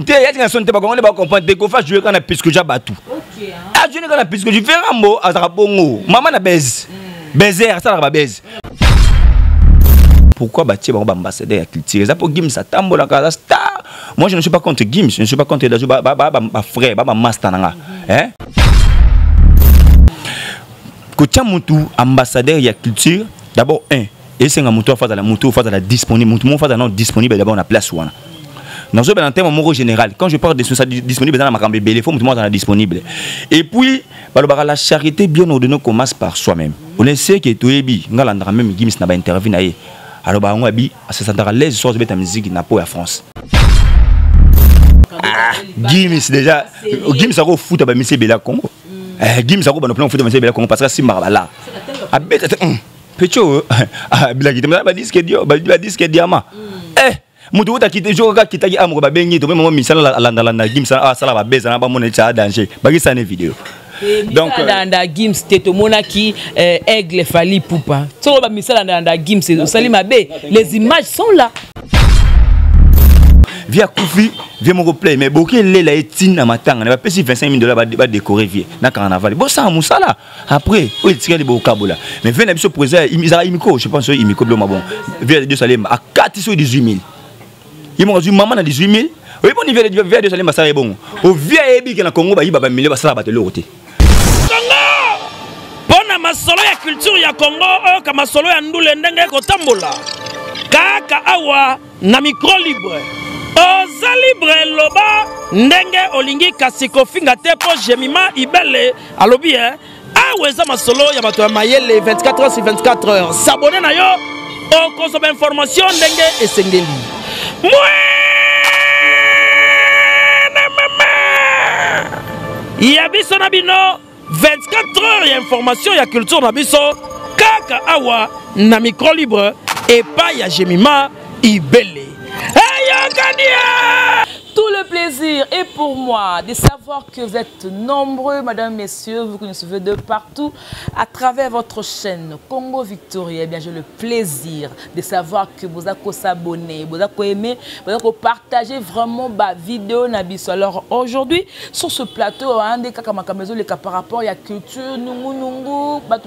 Tu es un son, tu vas comprendre. Tu vas jouer quand on a plus que j'ai battu. Ok. Ah, je ne connais plus que je fais un mot à Zarabongo. Maman a baise. Baiser, ça va baise. Pourquoi bâtir un ambassadeur à culture? C'est pour Gims, ça tambour la casa star. Moi, je ne suis pas contre Gims, je ne suis pas contre ma frère, ma master. Hein? Quand tu as ambassadeur à culture, d'abord, et c'est un moteur face à la disponible, face à non disponible, d'abord on a place. Dans un terme général, quand je parle de ça disponible dans ma il faut que la disponible. Et puis, la charité bien ordonnée commence par soi-même. On sait que tu es bien, même Gims n'a pas intervenu. Alors, on a dit, ça s'entend à l'aise sur la musique n'a pas à France. Gims déjà, Gims a foutu à M. Bela Congo. Gims a foutu à M. Bela Congo parce que c'est Marbala. Pécho, disque diamant. Mutu ta kite joka kita ki amro ba bengi to même misala la Gims a sala ba beza na ba moneta danger ba ki ça ne vidéo. Donc dans Gims te to monaki aigle fali poupa. So ba misala dans Gims sali mabe les images sont là. Via Koufi, via mon replay mais beaucoup les la etine na matanga na ba pesi $25,000 ba décorer vie na carnaval. Bon ça musala après oui tirer les bokabola. Mais vient na biso présent imiko je pense imiko blo bon. Via de Salem à 418,000. Il m'a dit maman a 18,000. Oui, bon, il vient de Salem, ça est bon. Au vieil ébi qui est en Congo, il va millier, ça va te l'autre. Congo! Pona masolo ya culture ya Congo, ka masolo ya ndule ndenge ko tambola. Kaka awa na micro libre. Oza libre loba ndenge olingi kasiko finga te po Jemima Ibele alobi aweza masolo ya bato ya mayele 24 heures sur 24 heures. S'abonner na yo, o consomme information ndenge esengeli. Yabiso Nabino 24 heures et information ya culture Nabiso Kaka Awa na micro libre et pas ya Jemima Ibele. Tout le plaisir est pour moi de savoir que vous êtes nombreux, mesdames, messieurs, vous qui nous suivez de partout à travers votre chaîne Congo Victoria. Eh bien, j'ai le plaisir de savoir que vous avez s'abonner, vous avez aimé, vous avez partagé vraiment ma vidéo Nabiso. Alors aujourd'hui, sur ce plateau, un des cas par rapport à la culture, nous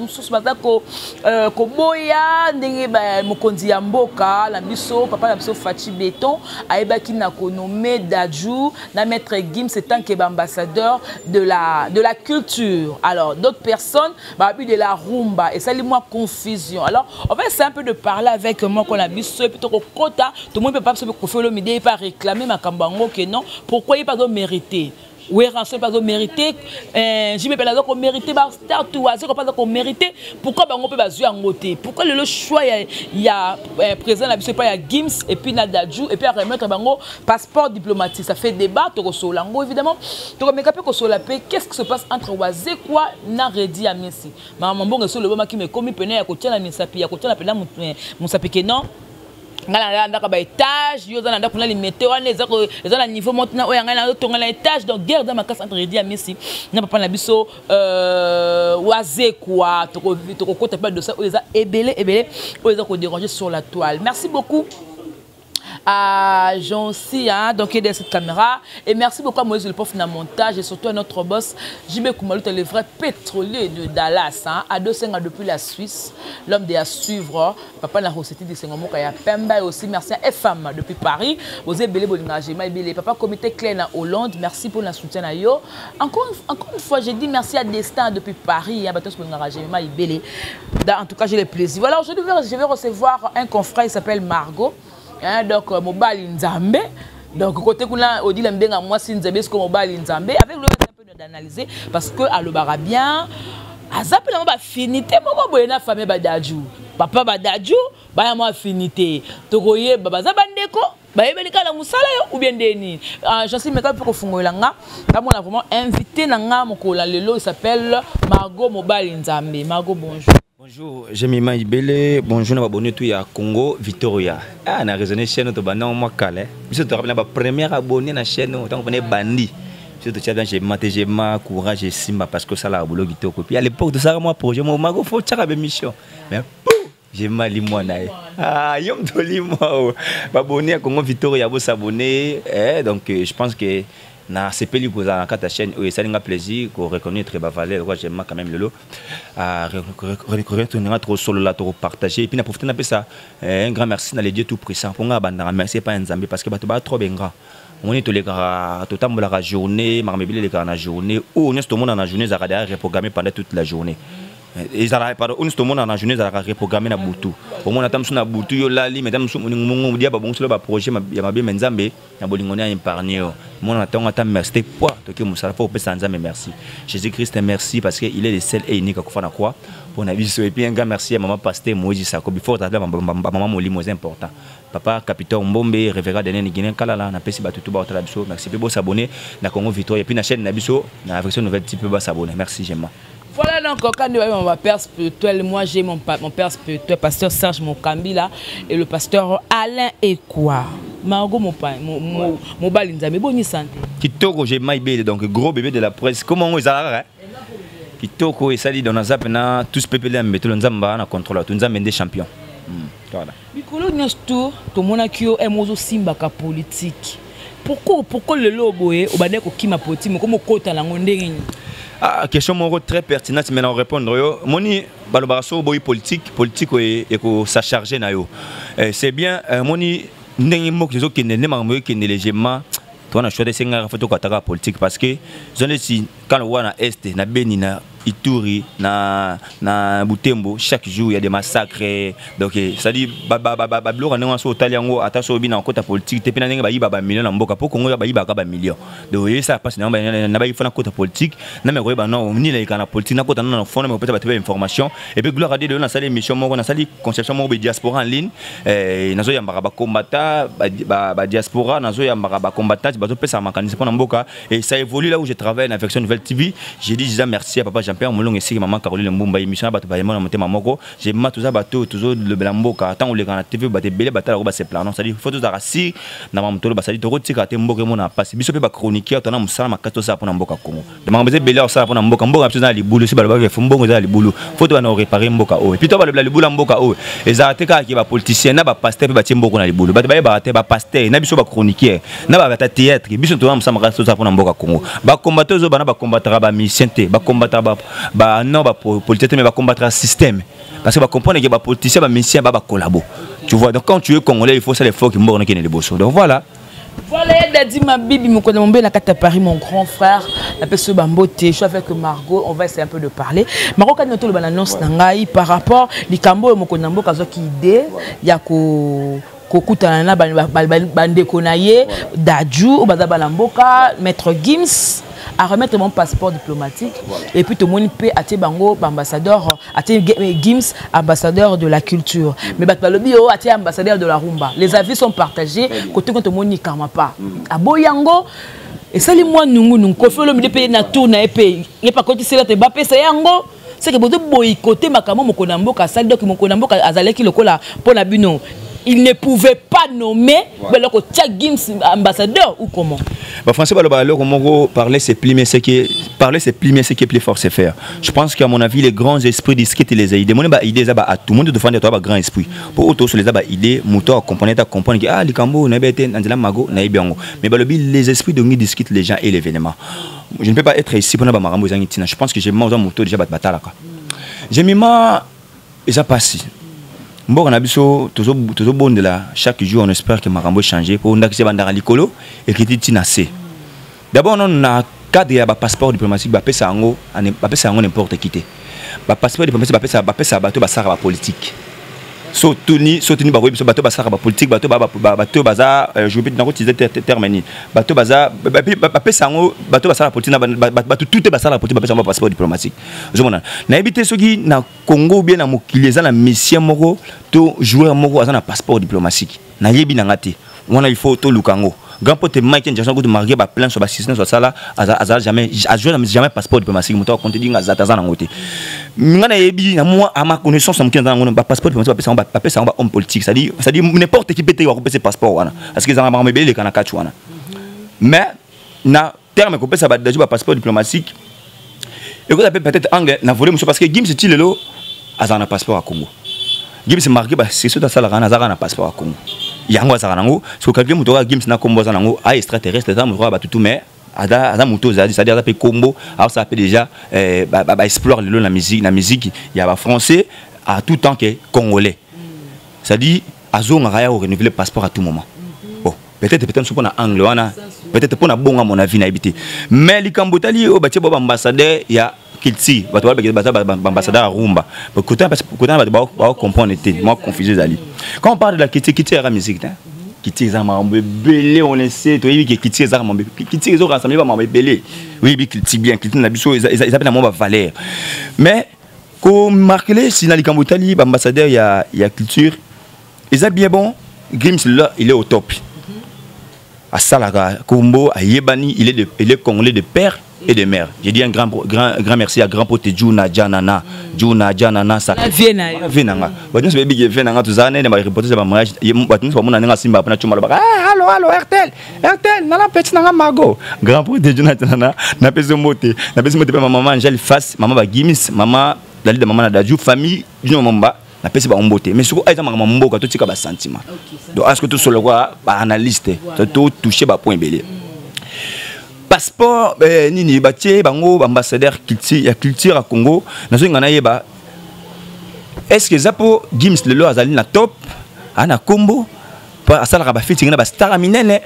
Koboya, Mokondi Amboka, Nabiso, papa Nabiso Fachi Béton, Aïba qui n'a nommé Dadjou, na maître Gims c'est tant qu'ambassadeur de la culture. Alors d'autres personnes bah de la rumba et ça lui moi confusion. Alors on va essayer un peu de parler avec moi qu'on a vu ce plutôt qu'au quota tout le monde peut pas se faire le midi pas réclamer ma cambango que non pourquoi il pas de mériter. Oui, rançon pas mérité. Je me rappelle qu'on méritait star tout azé pas qu'on méritait. Pourquoi on peut baser en côté? Pourquoi le choix il y a présent là c'est pas il y a Gims et puis Nadadjou et puis à remettre bango passeport diplomatique ça fait débat to solango évidemment. Donc mais capé ko solapé qu'est-ce qui se passe entre Wazé quoi na Redi à Messi. Maman bon sur le moment qui me commis peine à côté la Misapi à côté la peine mon sapi non. Ngala ndaka ba étage yo zana ndako na limité wana ezana niveau maintenant oya ngala tonga na étage donc guerre dans ma casse entre Redi à Messi na papa na biso Wazé quoi to kota pas de ça oza ebele oza ko déranger sur la toile. Merci beaucoup à Jean-Si, hein, donc il est dans cette caméra. Et merci beaucoup à Moïse le prof dans le montage et surtout à notre boss Jimé Koumalou, le vrai pétrolier de Dallas, hein, à 2 ans depuis la Suisse, l'homme de à suivre. Papa n'a recette de Sengomo Kaya Pemba et aussi merci à FM depuis Paris. Vous avez belé belé papa comité clair en Hollande, merci pour le soutien à yo. Encore une fois, j'ai dit merci à Destin depuis Paris, hein, en tout cas, j'ai le plaisir. Voilà, aujourd'hui, je vais recevoir un confrère, il s'appelle Margot. Hein, donc Mobali Nzambe donc côté kuna on dit l'embenga moi si Nzambe ce que Mobali Nzambe avec le un peu d'analyser parce que à le barabien azape na ba finité moko boyena famille Badadjou papa Badadjou ba mo affinité tokoye baba zabandeko ba yebelika la musala yo ou bien deni j'en sais mais quand pour fungola nga comme on a vraiment invité na nga mokola lelo il s'appelle Margot Mobali Nzambe. Margot, bonjour. Bonjour, Jemima Ibele, bonjour, abonné tout à Congo Victoria. Ah, on a raisonné chaîne de Banan Makale. Je te rappelle la première abonnée à la chaîne, tant qu'on est bandit. Je te tiens, j'ai maté, j'ai ma courage et simba parce que ça l'a boulot qui te copie. À l'époque de ça, moi, projet, mon mago, faut faire une mission. Mais J'ai mal moi naï. Ah, yom toli moi. Abonné à Congo Victoria, vous s'abonner. Donc je pense que na CPL pour la carte chaîne, oui, ça a plaisir qu'on reconnaître très valeur. Moi j'aime quand même le lot. À retourner trop solo là, trop partager. Et puis na profiter de ça. Un grand merci dans les dieux tout puissants. Pour nga banda merci pas un Nzambe parce que bato ba trop benga. On est tous les gars, tout le temps la journée, marmébile les gars la journée. Ou on est tout le monde dans la journée, ça va reprogrammer pendant toute la journée. Et ça pardon, on est tout le monde dans la journée, ça va reprogrammer na butu. Au moins attends sur na butu yo lali, mesdames sur mon dia ba bon sur le projet ya mabe Nzambe, na bolingone a épargné. Mon attend merci quoi, to que musala faut pe Nzambe merci. Jésus-Christ merci parce que il est le seul et unique à faire na croix. On a vu et puis un grand merci à maman pasteur Moïse Sako before that maman Molimo c'est important. Papa capitaine Mbombe révérend Daniel Guinéen Kalala na pesi batutu ba otala biso. Merci pe bo s'abonner na Congo Victoria et puis na chaîne na biso na version nouvelle type ba s'abonner. Merci Gemma. Voilà donc quand nous avons mon père spirituel, moi j'ai mon père spirituel, pasteur Serge Mokambi là, et le pasteur Alain Ekwa. Margot mon balinza, mais bonne santé. Kitoko j'ai maïbé donc gros bébé de la presse. Comment on est là? Kitoko et ça dit dans la zap na tous pepele mbeto nzamba na contrôle tout nzamba des champions. Voilà. Mikolo nyosto to monakio e mozo simba ka politique. Pourquoi le loboé au badeko kima politique mais comme kota la ngondenge? Ah, question très pertinente, mais on répondre. Moni, balobaraso boy politique et que ça charge na yo. C'est bien, moni n'engi mok les autres qui ne m'envoient qui ne légèrement. Toi on a choisi de photo kataka politique parce que si quand on na est na Beni na Ituri na Butembo chaque jour il y a des massacres donc ça dit bablo quand on so taliango ataso bi na kota politique te pena ndenga ba million na mboka pour Congo ba million donc ça passe na ba ifana kota politique na me ba non ni la kana politique na kota na fond mais peut-être ba information et puis gloire à Dieu na salle émission moko na salle conception moko diaspora en ligne nazo ya mbaka ba combattant ba diaspora nazo ya mbaka ba combattant ba to pesa makanisi pour na mboka et ça évolue là où je travaille na version nouvelle TV. J'ai dit déjà merci à papa Jean-Pierre Moulong et si maman Caroline Mbumba émission bato ba yema monter mamoko j'ai ma tout ça bato toujours le belamboka tant on les kana TV bato belé bato ba se plan non ça dit faut tout ça rassi na mamtolo ba ça dit to rotika te mboka mona passe biso pe ba chroniqueur tona musala makato ça pour na mboka Congo de mambe belé ça pour na mboka absolument na libulu si ba ba mbongo za libulu faut to na réparer mboka o et puis to ba le libulu mboka o ezateka ki ba politicien na ba pasteur pe ba timboko na libulu bato ba te ba pasteur na biso ba chroniqueur na ba théâtre biso to na musala makato ça pour na mboka Congo ba combattre zo bana ba combattre ba mission ba combattre ba non ba politique mais ba combattre un système parce que ba comprendre que ba politicien ba mission ba collabo tu vois donc quand tu es congolais il faut ça les forts qui morent qui ne les bosso donc voilà Daddy ma bibi mon connaît na kata Paris mon grand frère appelle ce bambote je suis avec Margot on va essayer un peu de parler Margot quand nous le annonce nangai par rapport likambo mon connaît mboka zo ki idée ya ko kokutana na bandeko na ye Dadju bazaba mboka maître Gims à remettre mon passeport diplomatique et puis tout le monde peut attirer bango ambassadeur attirer Gims ambassadeur de la culture mais batalobi o attirer ambassadeur de la rumba les avis sont partagés côté quand tout le monde n'y karma pas à boyango et ça les moi nous kofi le milieu pays na tour na épée il pas côté c'est là te bapé c'est yango c'est que beaucoup boycotter makamo mokonamboka ça donc mokonamboka azaleki lokola pour la buno il ne pouvait pas nommer le Gims ambassadeur ou comment? Bah français parler c'est plimer ce qui est plus fort c'est faire. Je pense qu'à mon avis les grands esprits discutent les idées. Mon idée à tout le monde de défendre toi grand esprit. Pour auto sur les idées, moto comprendre que ah les cambo na bete andela mago na ibiango. Mais les esprits de discutent les gens et l'événement. Je ne peux pas être ici pour na ba marambo zangitina. Je pense que j'ai mon moto déjà batalaka. J'ai mis ma et ça passe. Bon, on a toujours bon de là. Chaque jour, on espère que Marambo change pour nous bandara likolo et que tu n'as. D'abord, on a cadre et passeport diplomatique, bah pesa ango n'importe qui. Bah passeport diplomatique, bah pesa bateau basara politique. Sotuni ba biso bateau basara politique, bateau baza je vais dans utiliser terminer. Bateau baza bah pesa ango bateau basara politique bateau tout est basara politique, bah pesa passeport diplomatique. Je m'en na éviter ceux qui na Congo bien na mokili za na mission moko to joueur moko za na passeport diplomatique. Na yebi na ngati. On il faut to lukango. Grand pote Mike Jackson go de marier ba plein sur ba système sur ça là azal jamais passeport diplomatique moto compte dit ngazata za na ngote. Ngana yebi na moi à ma connaissance am kenza ngona ba passeport diplomatique ba pesa ba homme politique ça dit n'importe qui peut te couper ce passeport wana parce que za ma mebele kana katu wana. Mais na terme ko pesa ba déjà passeport diplomatique et vous appelez peut-être anglais na volé monsieur parce que Gims style lo azana passeport à Congo. Gims marqué c'est ça ça la na passeport à Congo yango ça nango so quelqu'un muto Gims na kombo za nango a extraterrestre ta muto ba tout mais ada muto za c'est-à-dire ça peut combo alors ça peut déjà explorer le la musique il y a ba français à tout temps que congolais ça dit azonga raya au renouveler passeport à tout moment bon peut-être pour na angle wana peut-être pour na bonga mon avis na habité mais li kambotali o batie boba ambassadeur ya Kilti, ambassadeur à Rumba. Côté comprendre moi confusé Ali. Quand on parle de la Kilti est la musique, Kilti est un belé, on le sait, tu vois que Kilti est un Kilti est rassemblé par belé. Oui, Kilti bien, Kilti n'a biso, ils appellent la valeur. Mais comme marqué si dans les Kambotali, ambassadeur il y a culture, ils ont bien bon, Gims là, il est au top. À Salaga, Kombo, à Yebani, il est congolais de père et de mère. J'ai dit un grand merci à grand pote Juna Janana. Juna Janana ça. Vienanga. Badou se bébé Vienanga tous années ne va reporter ça mariage. Badou se mona nga simba na chuma ba. Allô RTL na la petite na mago. Grand pote Juna Janana na peso moté. Na peso moté maman Angel face, maman ba Gims, maman dali de maman na Daju famille Juna Mamba. Na pesi ba omboté mais soko aza mama mboka to tika ba sentiment. Donc est-ce que tout solo quoi ba analyste to toucher ba point belé. Passeport nini batie bango ambassadeur culture à Congo nazo ngana yeba est-ce que zapo Gims lelo azali na top ana kombo pa asala ba fiti ngana ba star minene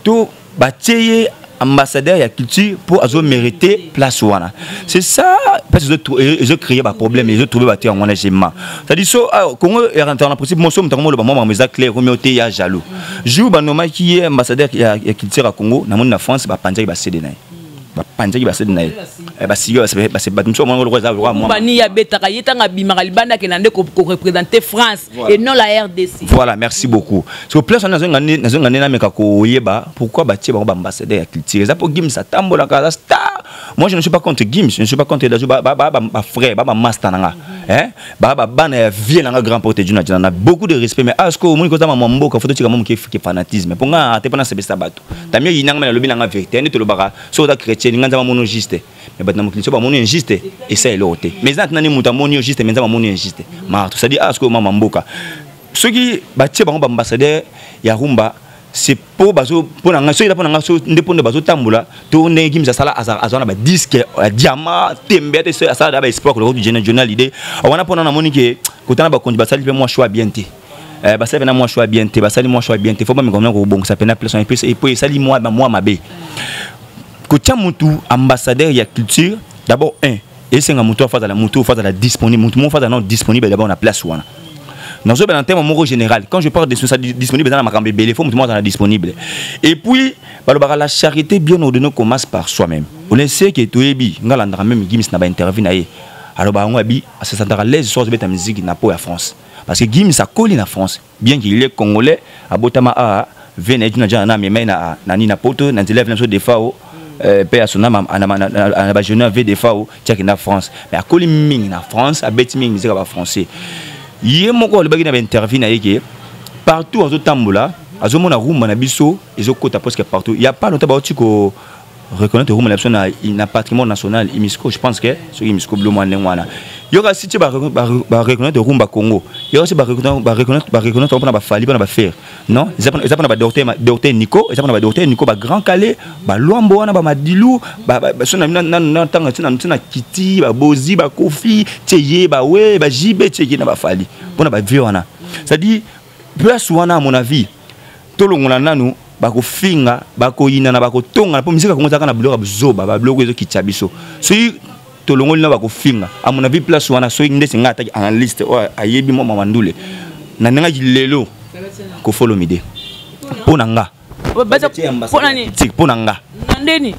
to batie ambassadeur ya culture pour azo mériter place wana c'est ça parce que je créer ba problème et je trouver ba tie ngona jema ça dit so Congo est rentré en principe mo so mtango lo ba mama meza clair comme yote ya jaloux jour ba noma qui est ambassadeur ya culture à Congo na na France ba panjaki ba cédé naï ba panjaki ba cédé naï ba siyo ba c'est ba mso mo lo za roi moi bani ya betaka yetanga bimaka libanda ke nande ko représenter France et non la RDC. Voilà, merci beaucoup. So place na ngane na meka ko yeba pourquoi ba tie ba ambassadeur ya culture ça pour Gims atambola ka star. Moi je ne suis pas contre Gims, je ne suis pas contre Daju ba frère ba master nanga hein ba bana vie nanga grand porte Juna Jana beaucoup de respect mais est-ce que mo ko ta mama mboka faut tika mama ki fanatisme pour nga te pas na sebesa bato tamio yinanga na lobi nanga vérité ne to lo baka so da chrétien nga nzama mono juste mais ba na mo so ba mono injuste et ça est l'autre mais ça nani muta mono juste mais nzama mono injuste ma tout ça dit est-ce que mama mboka ceux qui ba tie ba ambassadeur ya Rumba c'est pour bazo pour nga so ila pour nga so ndepone bazo tambula to ne Gims sala azana ba disque diamant tembete so sala ba espoir ko du journal idée wana pona na monike kotana ba konji basali pe moi choix bien té basali na moi choix bien té basali moi choix bien té faut pas me comprendre ko bon ça pena place et puis sali moi mabe ko tia mutu ambassadeur ya culture d'abord et c'est nga mutu face à la disponible mutu face à non disponible d'abord na place wana. Dans un terme moro général, quand je parle de ça disponible dans la macambe belé, faut moi dans disponible. Et puis, la charité bien ordonnée commence par soi-même. On le sait que toyebi, ngala même Gims na ba interview na ye. Alors ba ngobi, à se sentir à l'aise sur cette musique na po ya France. Parce que Gims a collé en France, bien qu'il est congolais, à Botama a venu na jana mais na nani na poto, na élève na des fao. Père son âme à la jeune V des fao, tiens que na France. Mais à collé ming na France, à bête ming musique français. Hier mon le bagage interview na yeke partout à Tambola à Zomona Rumba na biso et zo kota presque partout il y a pas longtemps ba tiko reconnaître Rumba na patrimoine national Imisco je pense que ce Imisco Blomon wana yoga cité ba reconnaître Rumba Congo yoga aussi ba reconnaître on ba fali ba faire non ils appellent ba docteur Nico ils appellent ba docteur Nico ba grand calé ba Luambo wana ba Madilu ba sona na tanga tina kiti ba bozi ba kofi teye ba we ba jibe teye na ba fali pona ba vie wana ça dit place wana à mon avis tolongona nanu bako finga bako yina na bako tonga po musique kongo na bloka zoba ba bloka ezo kitchabiso so tolongoli na bako finga à mon avis place wana so ndesi ngata analyste o ayebi mo mamandule na nga lelo ko follow mide ponanga ponanga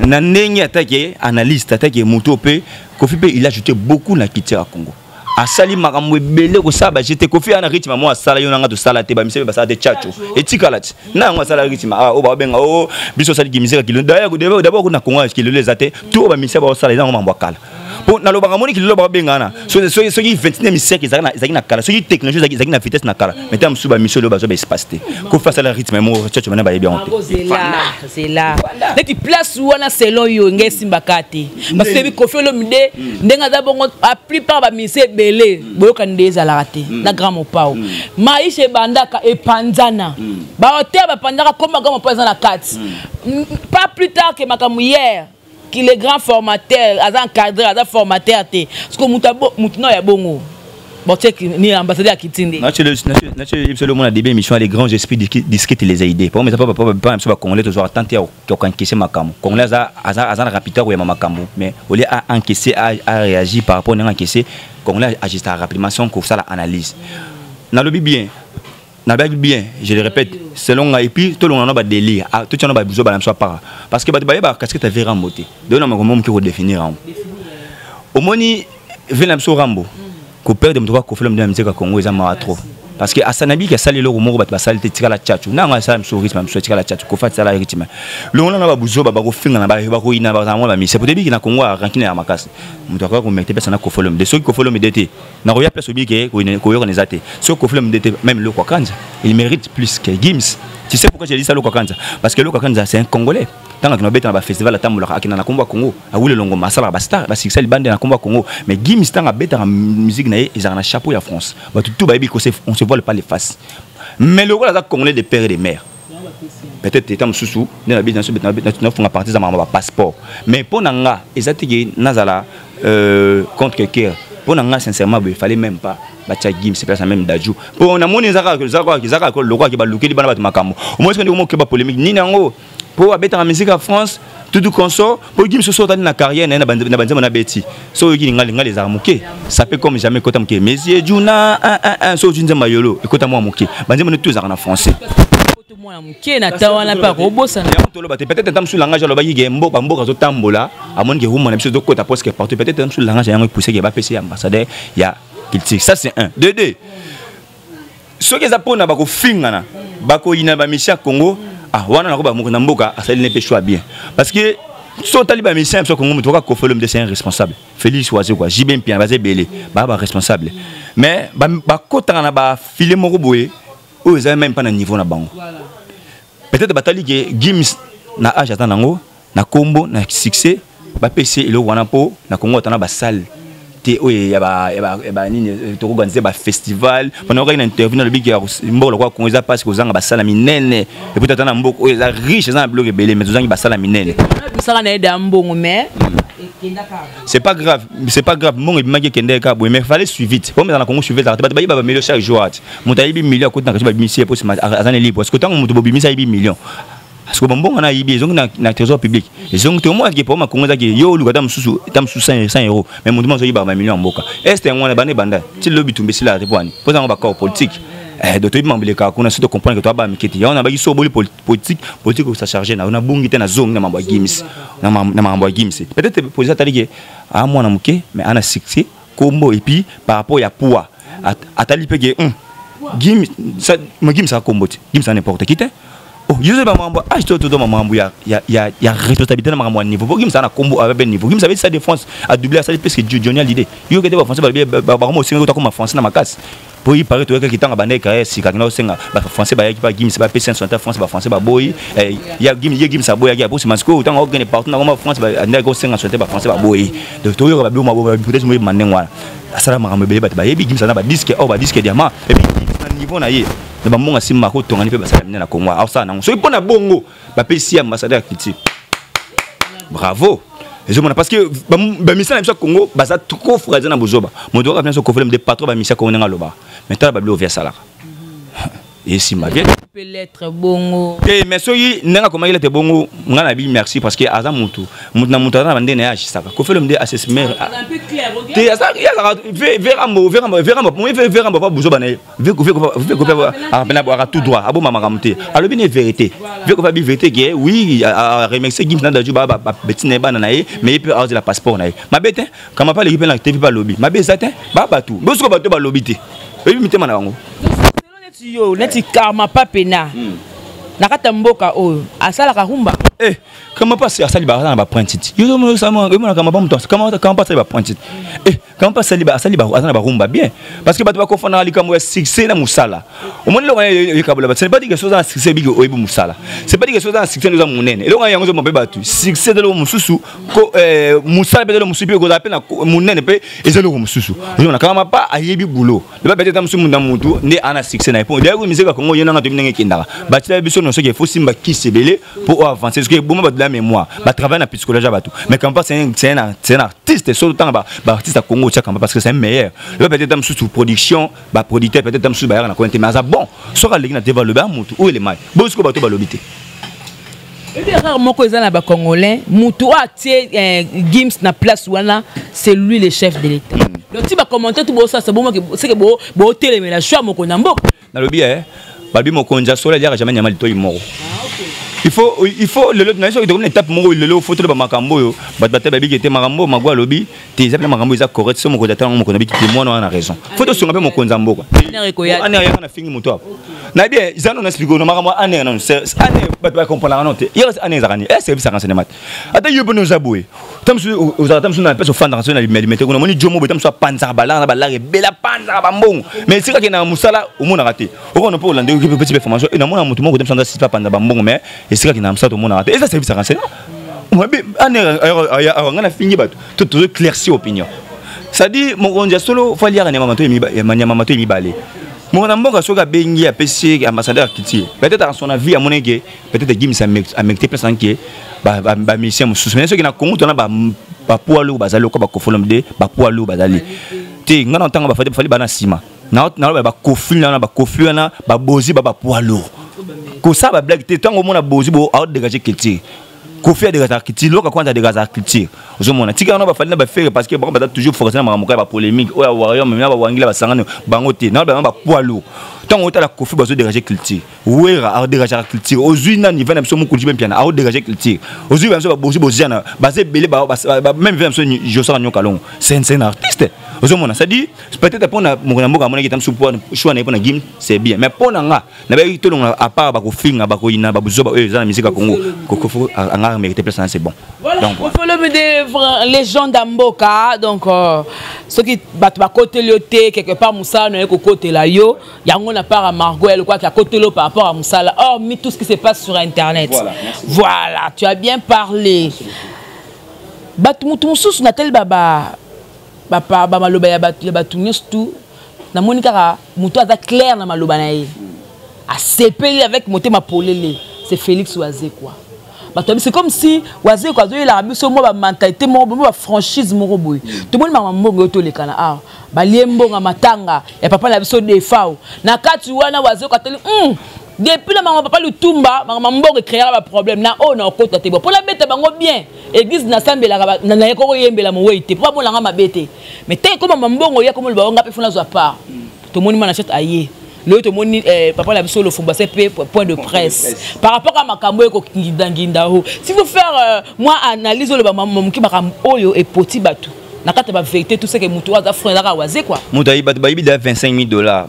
na ndeni attaquer analyste attaquer moto pe Kofi pe il a ajouté beaucoup na kitira Congo asali makambo ebele ko saba j'étais Kofi ana rythme moi sala yo nanga to sala te ba misebe ba sala te chacho et tikalati na ngo sala rythme o ba benga o biso sali gimiseka kilo d'abord na Congo kilo les até tout ba misebe ba sala ngo mambo kala pour na loba moni ki loba bengana so 29e siècle ezaki na kala so technologie ezaki na vitesse na kala mais tam suba mission loba zo ba espace te ko face à la rythme mo tchatcho bana ba bien c'est là neti place wana selon yo ngesi mbakate parce que bi Koffi Olomide ndenga za bongo a plupart ba mise belé boyoka ndeza la raté na grand mopao maisha bandaka epanzana ba hotel ba pandaka comme grand mopao na kati pas plus tard que makamu hier qui les grands formateurs à encadrer à formateur té parce que mutuno ya bongo bon tu sais ni ambassadeur Kitinde naturel monde a début émission les grands esprits disquette les aider pour mais pas même congolais toujours tenter à encaisser makamo congolais za rapidement ou makamo mais au lieu à encaisser à réagir par rapport à encaisser congolais agit rapidement sans que ça la analyse na le bien na bien je le répète selon et puis tout le monde a délire tout le monde a besoin de part parce que ba casquette avait ramboté donc on a même qui redéfinir au moni vient so rambo ko perdre de ko film de musique Congo ils ont trop parce que asanabi qui a salé le moko ba salite tika la tchatchu na nga sala msouris même tika la tchatchu ko fa sala rythme le on a ba buzo ba ko finga na ba ko ina ba za mi c'est peut être que na Congo a rankine ya makasi muto ko mettre personne ko film de ceux qui ko film d'été na roya place obi ke ko organiser té ceux ko film d'été même le Kwakanza il mérite plus que Gims. Tu sais pourquoi j'ai dit ça le Kwakanza parce que le Kwakanza c'est un Congolais tant que nous bêtons na festival atambola akina na Kombo Congo a wule longo masala ba star ba succès bande na Kombo Congo mais Gims tant a bêta musique na ils ont un chapeau ya France ba tout ba bi on se voile pas les faces mais le rôle là Congolais de père et de mère peut-être étant sous na bi dans ce na font partie za ma passeport mais pour nanga ezatiki nazala contre quelqu'un pour nanga sincèrement il fallait même pas bacha Gims c'est pas même Dadju pour na moni zaka le roi qui ba luki bana ba makambo au moins que ba polémique ni nango pour abeta la musique en France tout consort pour Gims se sortir dans la carrière na banzema na beti so yiki ngalinga les armuke ça fait comme jamais kota muke messieurs juna un so junza mayolo ekota moi muke banzema tous en français tout moi muke na tawana pa robosa na to lo ba peut-être tam sous langage lo ba yige mboka zo tambola amon ke humo na biso do kota parce que partout peut-être tam sous langage yango pousser ke ba PC ambassadeur ya critique ça c'est un deux ce que ça pona ba ko fingana ba ko ina ba mission Congo ah wana na ko ba moko na mboka asali ne pe choix bien parce que so taliba mission so Congo mutoka ko folom de c'est un responsable Félix Oise quoi Jibin Pian ba belé ba responsable mais ba kota na ba filer moko boye eux ils même pas na niveau na bango peut-être batali que Gims na âge atanango na combo na succès ba PC le wana po na Congo atana ba salle té oye ya ba nini to organiser ba festival pendant qu'on interview dans le big mbolo kwa Congo za passe ko zanga ba sala minene et peut être na mboko oye za riche za bloc belé mais zanga ba sala minene ça na eda mbongo mais c'est pas grave mon image kende ka bo mais fallait suivre vite comme dans la Congo suivre ba ba million chaque jour mutayibi million ko na ba ministère pour azana libre parce que tant mutu bo bimisa ibi million parce que bon on a ibi zong na trésor public zong to moi qui pour ma Congo za ki yo lu tam susu 100 euros mais mutu mo zo iba ba million mboka est un bande banda ti lobi tumbe sila repwani pour ça on va corps politique docteur Ibambele ka kuna surtout comprendre que toi ba miketi on a ba so boli politique ça charger na on a bungi te na zong na mambo Gims na mambo Gims peut-être poser tali que a moi na muke mais ana succès combo et puis par rapport ya poids atali pe que Gims ça Gims ça combo Gims ça n'importe qui te oh je sais pas mambo ah tout mambo ya responsabilité na mambo niveau pour Gims ça na combo avec niveau Gims avait sa défense à doubler ça parce que Johnny a l'idée yo que ba français ba mo singa to comme français na makasi pour y paraître que kitanga bande ka si ka na senga ba français ba yaki ba Gims ba PC sur France ba français ba boy ya Gims sa boy ya pour Masco autant on gagne partout na France ba anda ko senga sur ba français ba boy donc to yo ba bi mo ba peut-être mo manengwa asala makambo bele ba yebi Gims na ba disque ba disque diamant et puis na niveau na ye na ba monga simma ko tongani pe ba sala na Congo au ça na so ipona bongo ba PC ambassadeur critique bravo et je parce que ba mission na Congo ba ça trop fragile na bozoba mo doka bien so ko des patrons ba mission ko nga loba maintenant ba blo via sala et si ma vie peut être bongo et mais soyi nanga comment il était bongo ngana bi merci parce que aza mutu na mutu na bande na ajisaka ko film de assessment un peu clair OK te ça ya veramo pas bozoba na ve ko ah bena boira tout droit abo mama ramte alors bien vérité ve ko ba bi vérité que oui à remercier Gims na daju ba betine ba na ye mais il peut avoir la passeport na ye ma bête comment pas l'équipe na TV ba lobby ma bête ça ba batu bosko ba to ba lobby te et mi tema na bango yo neti karma papena nakata mboka oyo asala ka rumba comment pas asali ba na ba pointite yo mo sama mo comment pas muto comment pas ba pointite comment pas asali ba na ba rumba bien parce que ba to ko fona likambo ya succès na musala o moni lo yo kabula c'est pas dire que chose en succès bi o ibu musala c'est pas dire que chose en succès nous a munene lo yango zo mo be batu succès de lo mususu ko musala be de lo mususu ko za pena munene pe ezelo ko mususu yo na kama pas ayebi boulot le ba peut-être musu munda mutu ne ana succès na po d'ailleurs musique ko ngo yona nga to minenge kindaka ba tla biso no so ke faut simba ki sebele pour avancer parce que bon ba de la mémoire ba travailler na psychologie ba tout mais quand pas c'est un artiste sur le temps ba artiste à Congo tchaka parce que c'est meilleur le peut-être musu sous production ba producteur peut-être musu ba na connaître mais ça bon so ka leki na développer mutu ou les mai bo sko ba to ba lobité. Et bien rarement que les ba congolais mutu a tie Gims na place wana c'est lui le chef de l'état. Donc tu vas commenter tout ça c'est bon c'est que bo télé mais la choix moko nambo na lobi babi mokonja sola dia jamais nyama lito imoro. Il faut le nation de une étape mo le photo de makambo yo batata babi qui était makambo magwa lobi te zape makambo za correct so moko data moko nabi ki moi na raison photo songa be mokonza mboko ana ya na fingi muto na bien izano na expliquer no makambo ana non c'est ana ba comprendre non te hier ana zakani service à renseignement ata yobo no zaboué tamsu tamsu na peso fanda renseignement na mettre ko moni jomo tamsu panza bala na bala bela panza ba mbongo mais c'est que na musala au monde raté on ne peut hollandais qui petit formation et na mona mutu moko tamsu na sipa panza ba mbongo mais et c'est qu'il y a un certain monde et ça service à renseignement moi on a fini tout éclairci opinion ça dit mon on solo faut lire nyamato mi balé mon amboka soka bengi a PC ambassadeur Kiti peut-être à son avis à mon égé peut-être Gims a mecté place en qui ba mission mususu mais ce qui na Congo on a ba poalo bazalo ko ba kofolomde ba poalo bazali ti ngana ntanga ba fali bana sima na ba kofi na ba kofi na ba bozi ba poalo ko ça ba blague tant au monde a bozi bo out dégager culture ko faire dégager culture loka kwanta dégager culture ozo mona tika na ba fali na ba faire parce que ba toujours forcément mamuka ba polémique o ya warrior même ba wangila ba sangana bango te na ba poalo tant au ta la kofi ba zo dégager culture ouera a dégager culture ozui na niveau na biso mu kulji bien a dégager culture ozui ba ba bozi bozana ba se belé ba même même so Josa Nyokalong c'est un artiste ozo mona ça dit peut-être pour na mboka mona qui tam sous choix na pour na Gims c'est bien mais pour na nga na ba to à part ba ko finga ba ko ina ba buzo ba za musique à Congo ko faut anga mériter place c'est bon donc il faut le des légendes d'Amboka donc ceux qui battent ba côté lioté quelque part Moussa na ko côté la yo yango na part à Margot elle quoi qui a côté lo par rapport à Moussa là hormis tout ce qui se passe sur internet voilà tu as bien parlé batumutususu na tel baba papa ba maloba ya batu nyustu na monika muto aza clair na maloba na ye a sepeli avec motema polele c'est Félix Oazé quoi c'est comme si Oazé quoi il a biso mo ba mentalité mo ba franchise mo boy tout le monde mama mbongo to le kana ah ba liembo nga matanga ya papa na biso de fao na kati wana Oazé quoi teli depuis la maman papa Lutumba maman mbongo créer ba problème na oh na okota te pour la bête bango bien église na sambela na yeko yembela mo wete pour bon la ma bête mais tant comme maman mbongo ya comme le ba nga pe fona zo part tout le monde m'a achète aïe le tout le monde papa la biso le fumba c'est point de presse par rapport à makambo ko kinginda ho si vous faire moi analyse le maman ki makambo oyo et petit batou na kata ba vérité tout ce que mutu wa frère la Oazé quoi mutai ba bibi da $25,000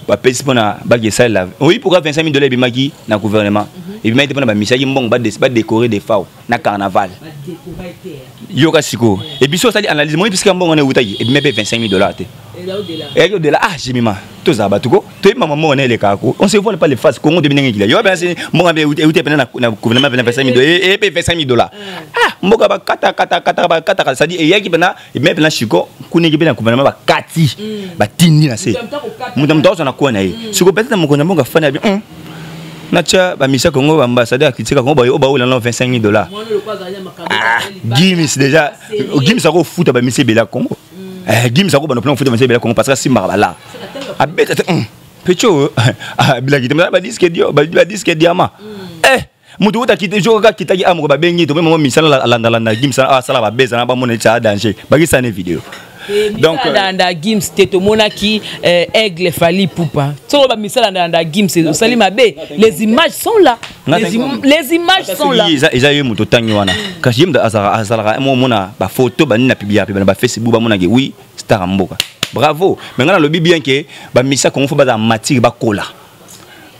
ba pesi pona ba gesa la oui pourquoi $25,000 bimaki na gouvernement et puis maintenant ba misaki mbongo ba décorer des fao na carnaval yoka siko et puis so ça dit analyse moi puisque mbongo na utaki et puis même $25,000 te et là au-delà ah j'ai mis ma tout ça batuko to maman mo na le kako on se voit pas les faces Congo de binengi yo ben c'est mbongo be uté pena na gouvernement $25,000 et puis $25,000 ah mboka ba kata ça dit et yaki pena et même pena chiko kuneki pena gouvernement ba kati ba tindi na se mutamto na kwa na ye siko peut-être mo kona mbonga fana bien nacha ba misa Congo ambassadeur critique Congo ba ola $25,000 Gims déjà Gims a ko futa ba misa bela Congo Gims a ko ba no plan futa ba misa bela Congo parce que simba bala a beta pecho bila ki ba disque diamant mutu uta kite joka kitaki amuko ba bengi to même misala landa Gims a sala ba beza na ba mona cha danger ba ki sane vidéo donc dans Gims teto monaki aigle fali poupa so ba misala dans Gims sali mabe les images sont là les images sont là ils a eu muto tangi wana kasi yimda azala mo mona ba photo ba nina publier ba Facebook ba mona ke oui star mboka bravo mais ngana lobi bien que ba misa ko fo ba za matière ba kola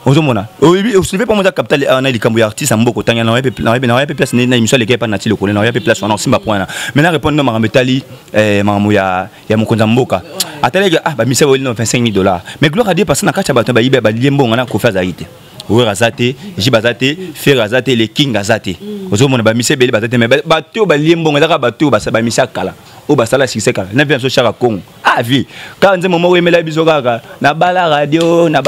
ozomona osulevé pas moi capital on a les cambo artiste en beaucoup tanya na place na émission les gars pas nati le collé na place on simba point maintenant répondre ma metali mamu ya mokonza mboka atale ah ba mise bolino $25,000 mais gloire à Dieu parce que na kacha ba yiba ba liembo ngana ko faire zaite oui razate jibazate faire razate les king azate ozomona ba mise beli bazate mais bato ba liembo ngaka bato ba mise kala o basala succès kala na bien so chaka Congo ah vie quand nze momo wemela biso kaka na bala radio na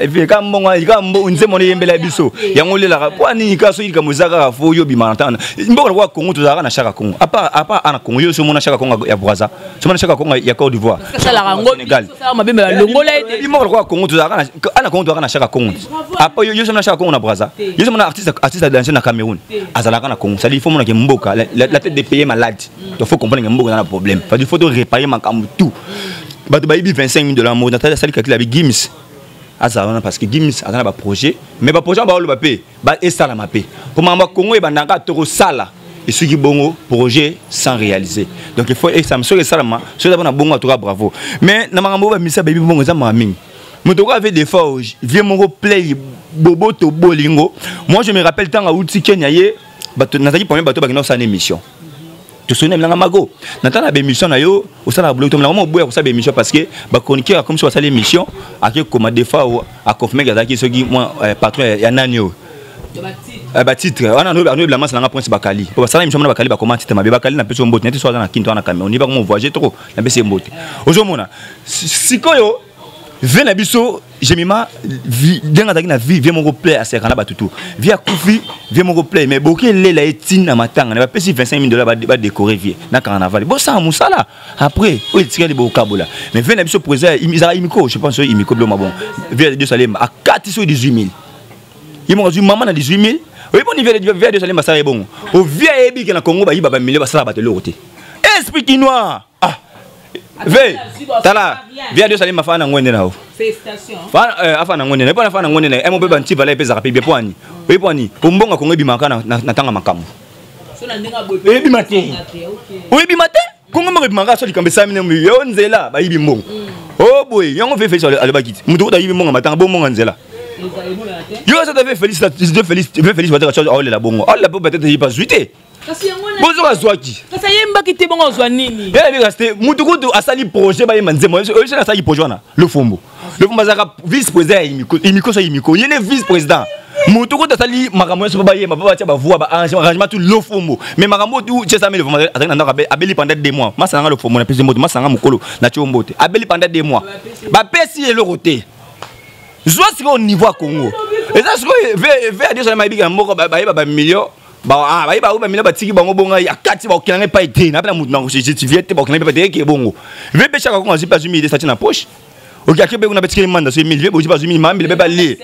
vie quand mbongo nze mono yembela biso yango lela kwa nini ka so yika muzaka fo yo bimantana mbongo kwa Congo tozaka na chaka Congo apa ana Congo yo so mona chaka Congo ya Brazza so mona chaka Congo ya Côte d'Ivoire ça la rango ça mabembe ba longola ete mbongo kwa Congo tozaka ana Congo tozaka na chaka Congo apa yo so mona chaka Congo na Brazza yo so mona artiste danseur na Cameroun azalaka na Congo ça dit il faut mona ke mboka la tête de pays malade il faut comprendre que mboka na problème il faut réparer makambo tout bato bayibi $25,000 mo na tala sali kakila bi Gims azana parce que Gims azana ba projet mais ba projet ba lo ba pe ba esala ma pe pour mamba Congo e bandanga toko sala et ce qui bongo projet sans réaliser donc il faut et ça me sur ça ma sur d'abord na bongo to bravo mais na makambo ba misa baby bongo za mami motoko avait des fois viens mon play bobo to bolingo moi je me rappelle tant à outi Kenya ye bato nazaki premier bato ba kino sa émission tu sonnes là mago natana ba émission na yo au sala blog to mo boya ko sa ba émission parce que ba chroniqueur comme ça sala émission a que comme des fois a confirmer gazaki soki moi patron ya nani yo ba titre on a no la masse na prince bakali pour sala émission na bakali ba comment titre ma bakali na peso mbote neti so na kinto na caméra on y va comme voyager trop na bese mbote ozomona sikoyo vena biso jemima denga taki na vie vient mon replay à sekana batutu via kufi vient mon replay mais boké lela etine na matanga na ba pesi $25,000 ba décorer vie na carnaval bon ça musala après o tire de bokabola mais vena biso présent imisa imiko je pense imiko blo ma bon via de Salem à 418,000 il m'a dit maman na 18,000 oui bon via de Salem ça est bon au via ebi que na Congo ba yiba ba million ba sala ba te lokote esprit noir ah ve tala via de Salem afana ngwende nao félicitations afana ngwende na pas afana ngwende na mo be banti bala epeza rapide poani oui poani ombonga Congo bimaka na tanga makamu so na ndinga boye bimate oui bimate Congo mo bimaka so likambe 100,000 yo nzela ba yibi mbongo oh boy yango fe so alebakiti mutu da yibi mbongo matanga bo mbongo nzela yo ça te fait félicite va te charge oh la bongo oh la peut-être y pas zuité bonjour azwaki kasa yemba kiti bongo zwa nini eh resté mutukutu asali projet ba yemanzemo je asali projet na le fombo zaka vice président imiko so imiko yene vice président mutukutu asali makambo so ba yema ba tia ba voix ba arrangement tout le fombo mais makambo tout je ça mais le fombo atanga ndaka abeli pendant 2 mois masanga le fombo na pesi moto masanga mukolo na chombote abeli pendant 2 mois ba pesi le côté zwa siko au niveau Congo et ça siko ve Dieu ça m'a dit moko ba million ba million batiki bango bonga ya kati ba kinanga pa ite na pela mutu na justifier te ba kinanga pa ite ke bongo ve pe chaka ko pas 1000 ça na poche OK akebe kuna betiki manda so 1000 ve bo pas 1000 mambi le ba li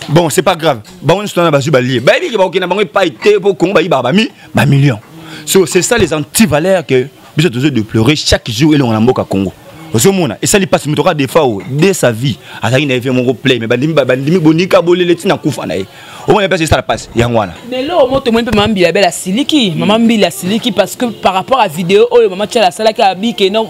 bon c'est pas grave ba on se na ba ba li ba bi ke ba kinanga bango pa ite pour Congo ba million so c'est ça les antivaleurs que biso toujours de pleurer chaque jour et on mboka Congo ozomona et ça lui passe mutoka des fois dès sa vie ataki na fait mon replay mais bandimi bonika bolele tina kufa na ye au moins pas ça la passe yangwana mais là au moins tout le monde peut m'ambila bela siliki maman mbila siliki parce que par rapport à vidéo oh maman tcha la sala ka bi que non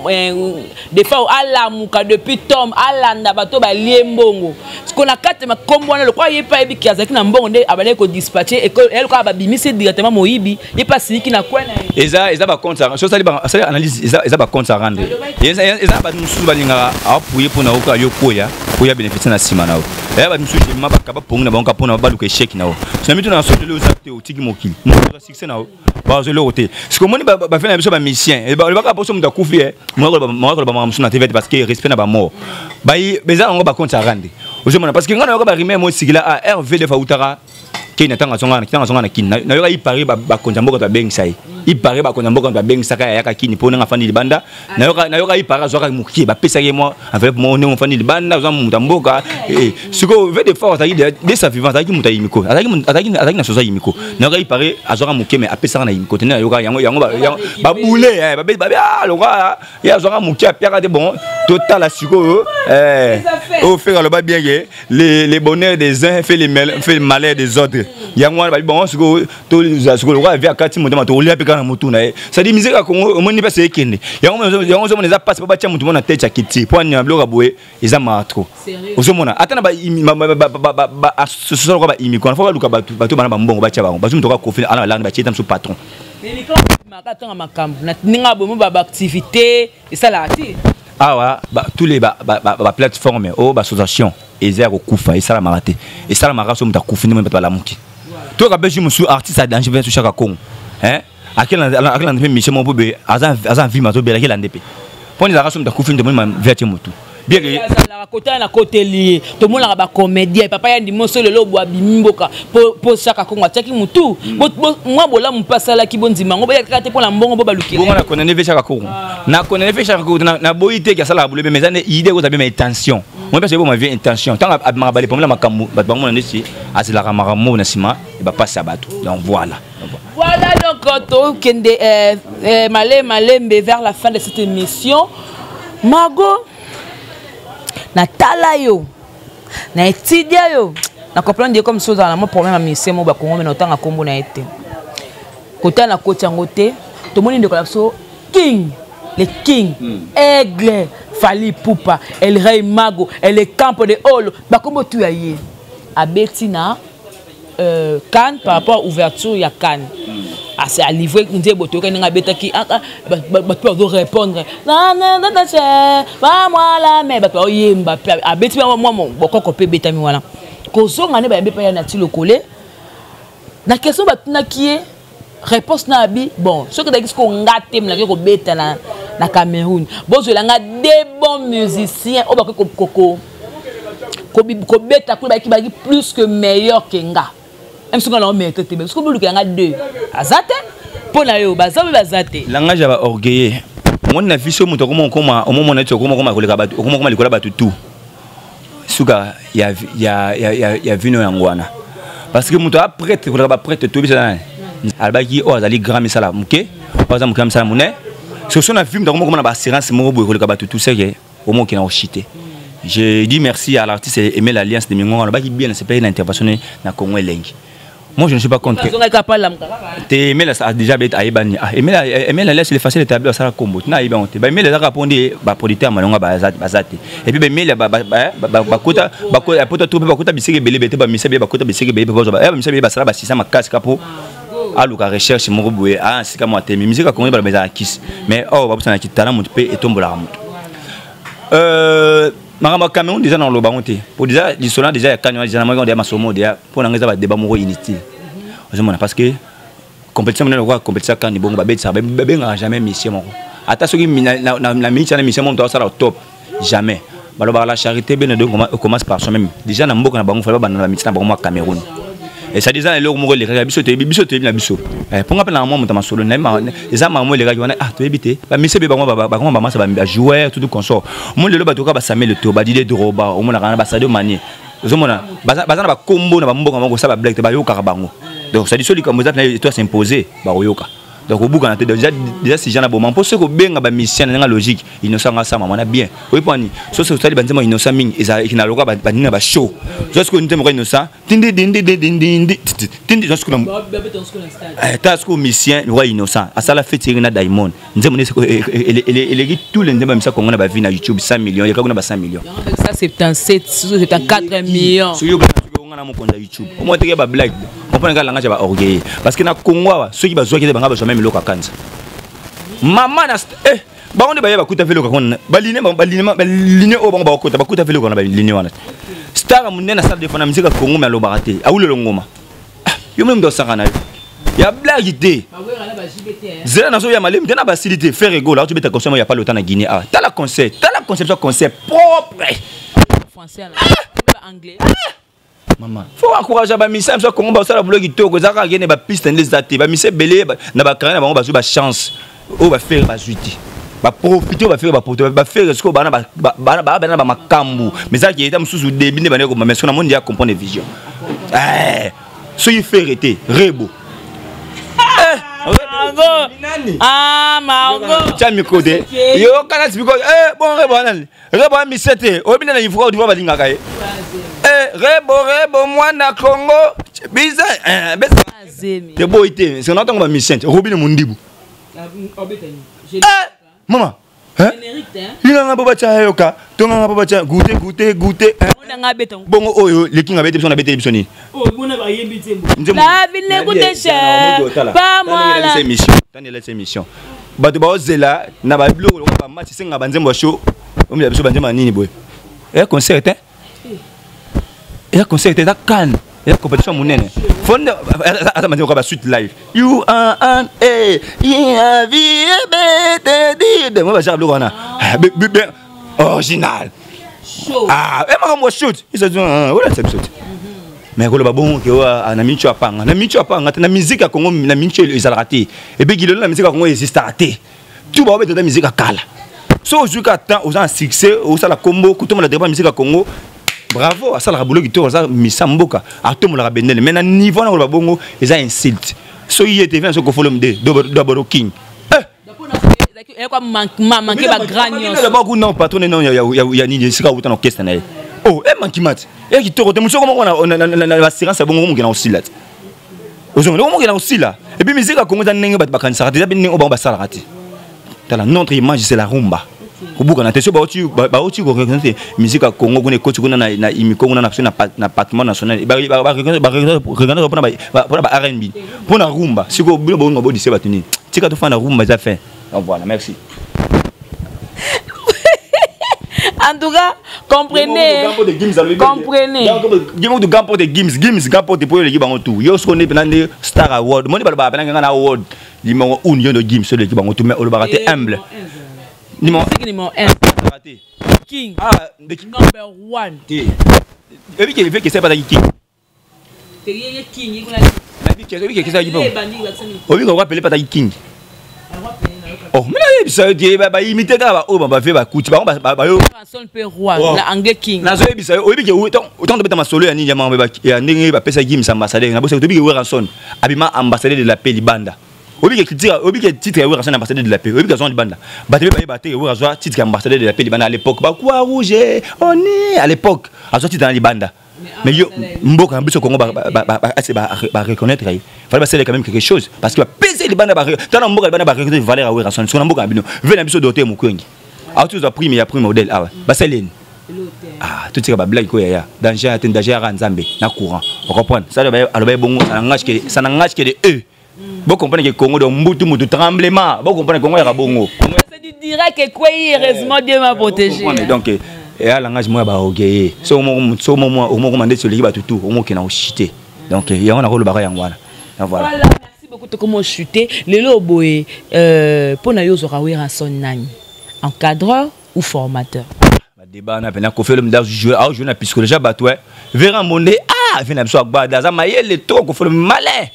des fois ala muka depuis tom ala ndabato ba liembongo ce qu'on a quatre ma kombona le quoi yepa ebi ki azaki na mbongo nde abale ko dispatcher et elle ko ba bimisi directement moyibi yepa siliki na kwa na eza ba compte ça so ça analyse eza ba compte ça rendre eza ba musu balinga apuye pona oka yokoya koya bénéficier na sima nao eza ba musu je mabaka ba ponga na banka pona ba luke chèque nao so mitu na sorte le acte au tiki mokili mo succès nao ba zo le roté ce que moni ba fait na biso ba mission ba ba poso muta kufi mo ko ba musu na TV parce que respect na ba mort ba beza ngo ba compte ça rendre ozomona parce que ngana ko ba rimer mo sigila a RV de fautara qui n'attend songa na kina na yoka ipari ba konjamboka ba beng sai ipari ba konjamboka ba beng saka ya kini pona ngafani libanda na yoka ipara zoka mukie ba pesa ye moi avec mon nom fani libanda zo mutamboka siko ve de force ali de sa vivance ali muta yimiko ataki na soza yimiko na yoka ipari azoka mukie mais apesa na yimiko tena yoka yango ba boule ba loka ya zoka mukie apia de bon total la siko au faire le ba bien les bonheurs des uns fait le malheur des autres yango ba bon siko to siko ko via kati moto to lia peka na moto na ça dit musique Congo omoni pas c'est kende yango zo mona passe ba tia moto mona tête ya kiti po nya bloka boye eza matro ozomona atana ba ce ko ba imi ko fa luka ba to bana ba mbongo ba tia bango ba zo moto ka kofi ana la ba tia tam so patron mais quand makatanga makambo na ninga bomo ba activité et ça là ti ah ouais tous les plateformes association ezera kokufa esala marate esala maraso muta kufini mwe batala muki to ka beji musu artiste a danger vers chaque Congo hein akela ndepé mission mo bobe azan vie mazo bela kila ndepe poni la raso muta kufini de mwe vers mutu bien que la côté na côté lié to mona ba comédien papa ya ndimoso lelo bo abimboka po chaque Congo ataki mutu moi bola mpasa la ki bonzima ngo ba kate pour la mbongo bo balukira bon na connaît vers chaque Congo na connaît vers chaque Congo na boité ki sala boule mais ane idée ko tabe mais intention moi parce que ma vie intention tant ma balé pour la makambo ba bango na nesi azila ramaramo na sima et ba passe abato donc voilà donc to kende malembe vers la fin de cette émission Mago na tala yo na étudia yo na comprendre comme chose dans mon problème à mission mo ba Congo mais autant à kombo na été côté na côté ngote to moni de collapso king le king aigle Fali Poupa el rey Mago el campo de Olo ba kombo tu aye a Betina Cannes par rapport à ouverture ya Cannes c'est à livrer une boto quand nga beta ki ba peut répondre non pas moi là mais ba yemba a beti moi boko ko pe beta mi wala ko so ngane ba bepa ya na ti lokole na question ba tuna ki réponse na bi bon ce que da ko ngate mla ko beta na Cameroun bozo la nga des bons musiciens o ba ko beta ko ba ki plus que meilleur que nga même si on a mis tête mais ce que vous voulez deux azate pour na yo bazate langage ba orgueilleux mon na viso muto comme au moment na toko comme koleka batu comme likola batu tout suka ya vino yangwana parce que muto après koleka ba prêtre to bisa albaki o azali grand misala muke o azam grand misala mune ce sont na film comme na ba assurance mo bo koleka batu tout c'est que au moment qui na chité. Je dis merci à l'artiste Aimé l'Alliance de Mingon albaki bien c'est pas une intervention na Congo elengi. Moi je ne suis pas contre. Aimé a déjà été à Ebani. Aimé la laisse les facile d'établir ça combo. Na Iba on te. Aimé les a répondu ba producteur malonga bazate. Et puis Aimé ba kota tout ba kota biseke belé bete ba misebe ba kota biseke belé ba ba misebe ba sala ba sisa ma casse capo. Aluka recherche mo boue ah c'est comme te musique a Congo ba beza kiss. Mais oh ba busana kitana mutu pe etombola mutu. Marama Cameroun déjà dans le baronté pour déjà l'issolant déjà il y a déjà on ma somo déjà pour n'engager pas débat moro inutile parce que compétition on le compétition quand ni bon ba bet ça ba jamais mission moko ata soki na mission mon doit ça au top jamais baloba la charité ben donc on commence par soi-même déjà na mboka na bango fa ba na mission na bango Cameroun et ça déjà le moko les biso te na biso pour ngapela na mo mutama solo na ma eza mamo les gars ah to ebité ba mission be bango ba mama ba joueur tout consort mon le batoka ba Samuel to ba Didier Droba o mona kana ba Sadio Mané ozomona baza na ba kombo na ba mboka moko sa ba black ba yoka bango donc ça dit celui comme ça toi s'imposer ba yoka donc au bout quand déjà si j'en ai bon pour ceux qui bien ba mission na logique innocent ça maman bien oui pani so so ça banzema innocent ming eza ikina loka ba nina ba show juste que nous sommes innocent tindi juste que ta ce mission roi innocent à ça la fête na Diamond nzemo ne ele tout les nzema misa Congo na ba vie na YouTube 100 millions il y a quoi na ba 100 millions ça 77 74 millions na mon compte YouTube au moins te ba blague comprendre que langage ba orgueil parce que na Congo ceux qui ba zoaki ba ngaba même loka kanza maman na ba on ba kuta velo ka kon ba ligne o ba kuta velo ka na ba ligne wana star munene na salle de fana musique Congo mais lo baraté a wule ngoma yo même do saka na ya blague te zela na so ya malem tena ba facilité faire ego là tu beta consommer il y a pas le temps na Guinée ah t'as la conception concept propre français anglais maman faut encourager ba mission so Congo ba sala blog itoko zaka gene ba piste les até ba mission belé na ba carrière na bango ba zo ba chance o ba faire ba zuiti ba profiter ba faire ba faire ce que ba na makambu mais ça qui est mususu début ne ba ne ko mais so na monde ya comprendre vision so il fait arrêter rebo Mango tiens micro de yo kana sibiko bon rebo nan misete o bina na il faut du ba linga kai rebo mwana Congo biza te boité c'est on entend ma mission Robin Mundibu maman il a un peu de yoka ton un peu de goûter bon oyo les kinga bete on a bete bisoni la ville n'écoute cher pas moi là cette émission bato ba ozela na ba bloko ba match singa banzembo show o mi biso banzembo nini boy concert concert ta kan compétition monene fonde ata banzembo ba suite live you are an yeah vie bete de moi ba genre bloko na original moi shoot ils se disent voilà c'est shoot mais ko lo ba bon ke wa na micho apanga na musique ya Congo na micho ezalati et puis qu'il la musique ya Congo existati tout ba beta musique ya kala so jusqu'à temps aux un succès au ça la combo kutomo la débat musique ya Congo bravo à ça la boulot qui to ça misamboka a to mo la benel mais na niveau na ko ba bongo eza insulte so il était vient so ko follow mde d'abord king et quoi manquer ba gragnos d'abord non patron non ya ni sika uta na orchestre na oh manquer mat et qui te retombe sur comment on a l'assurance bon on a aussi là aujourd'hui on a aussi là et puis musique à Congo dans n'engue ba kanisa déjà bien on ba salarati dans notre image c'est la rumba au bout on a testé ba otu ko reconnaître musique à Congo on est coach on na imiko on na patrimoine national ba reconnaître pour ba R&B pour la rumba si ko bon bo dise batuni tika to fa na rumba ça fait voilà merci. En tout cas, comprenez. Game de Gampo de Gims, Gampo de pour l'équipe en tout. Yo ce qu'on est pendant Star Award. Moi, pas pendant un award. Numéro 1 de Gims sur l'équipe en tout, mais on le baraté humble. Numéro 1. King. Ah, the King number 1. Et puis qu'il fait que c'est pas King. C'est King, il a que ça y est. On va appeler pas King. Oh, mais ça dit bah imiter là oh bah fait bah couti bah yo ranson pe roi la anglais king na zo ebisa oyebi ke autant de beta masolo ya ninja mamba ba ya ndenge ba pesa Gims ambassadeur na bosa to bi ke ranson abima ambassadeur de la paix libanda oyebi ke titre titre ya ranson ambassadeur de la paix oyebi ke ranson libanda ba te ba te ranson titre ambassadeur de la paix libanda à l'époque ba quoi rouge on est à l'époque ranson titre dans libanda mais yo mboka biso Congo ba reconnaître il fallait passer quand même quelque chose parce que peser les bandes ba tant mboka les bandes ba reconnaître valeur à ranson sur mboka bino venez biso doter mukwengi a tous a prime ya prime modèle ah ba selene ah tout ça ba blague ko ya danger atteindre danger à nzambe na courant vous comprenez ça aloba bongo ça n'engage que de eux vous comprenez que Congo do mutu tremblement vous comprenez Congo ya bongo c'est du direct que quoi heureusement Dieu m'a protégé donc et à langage moi ba ogeye so moment au moment mandé sur l'équipe ba tout au moment qui na chuté donc il y a on a le barra yangwana voilà merci beaucoup de comment chuter les loboé pour na yo zora ranson nani encadreur ou formateur ba débat na pena ko fait le m'dar jouer na psychologie ba toi vera monde ah vient na so ba daza mayele to ko fait le malin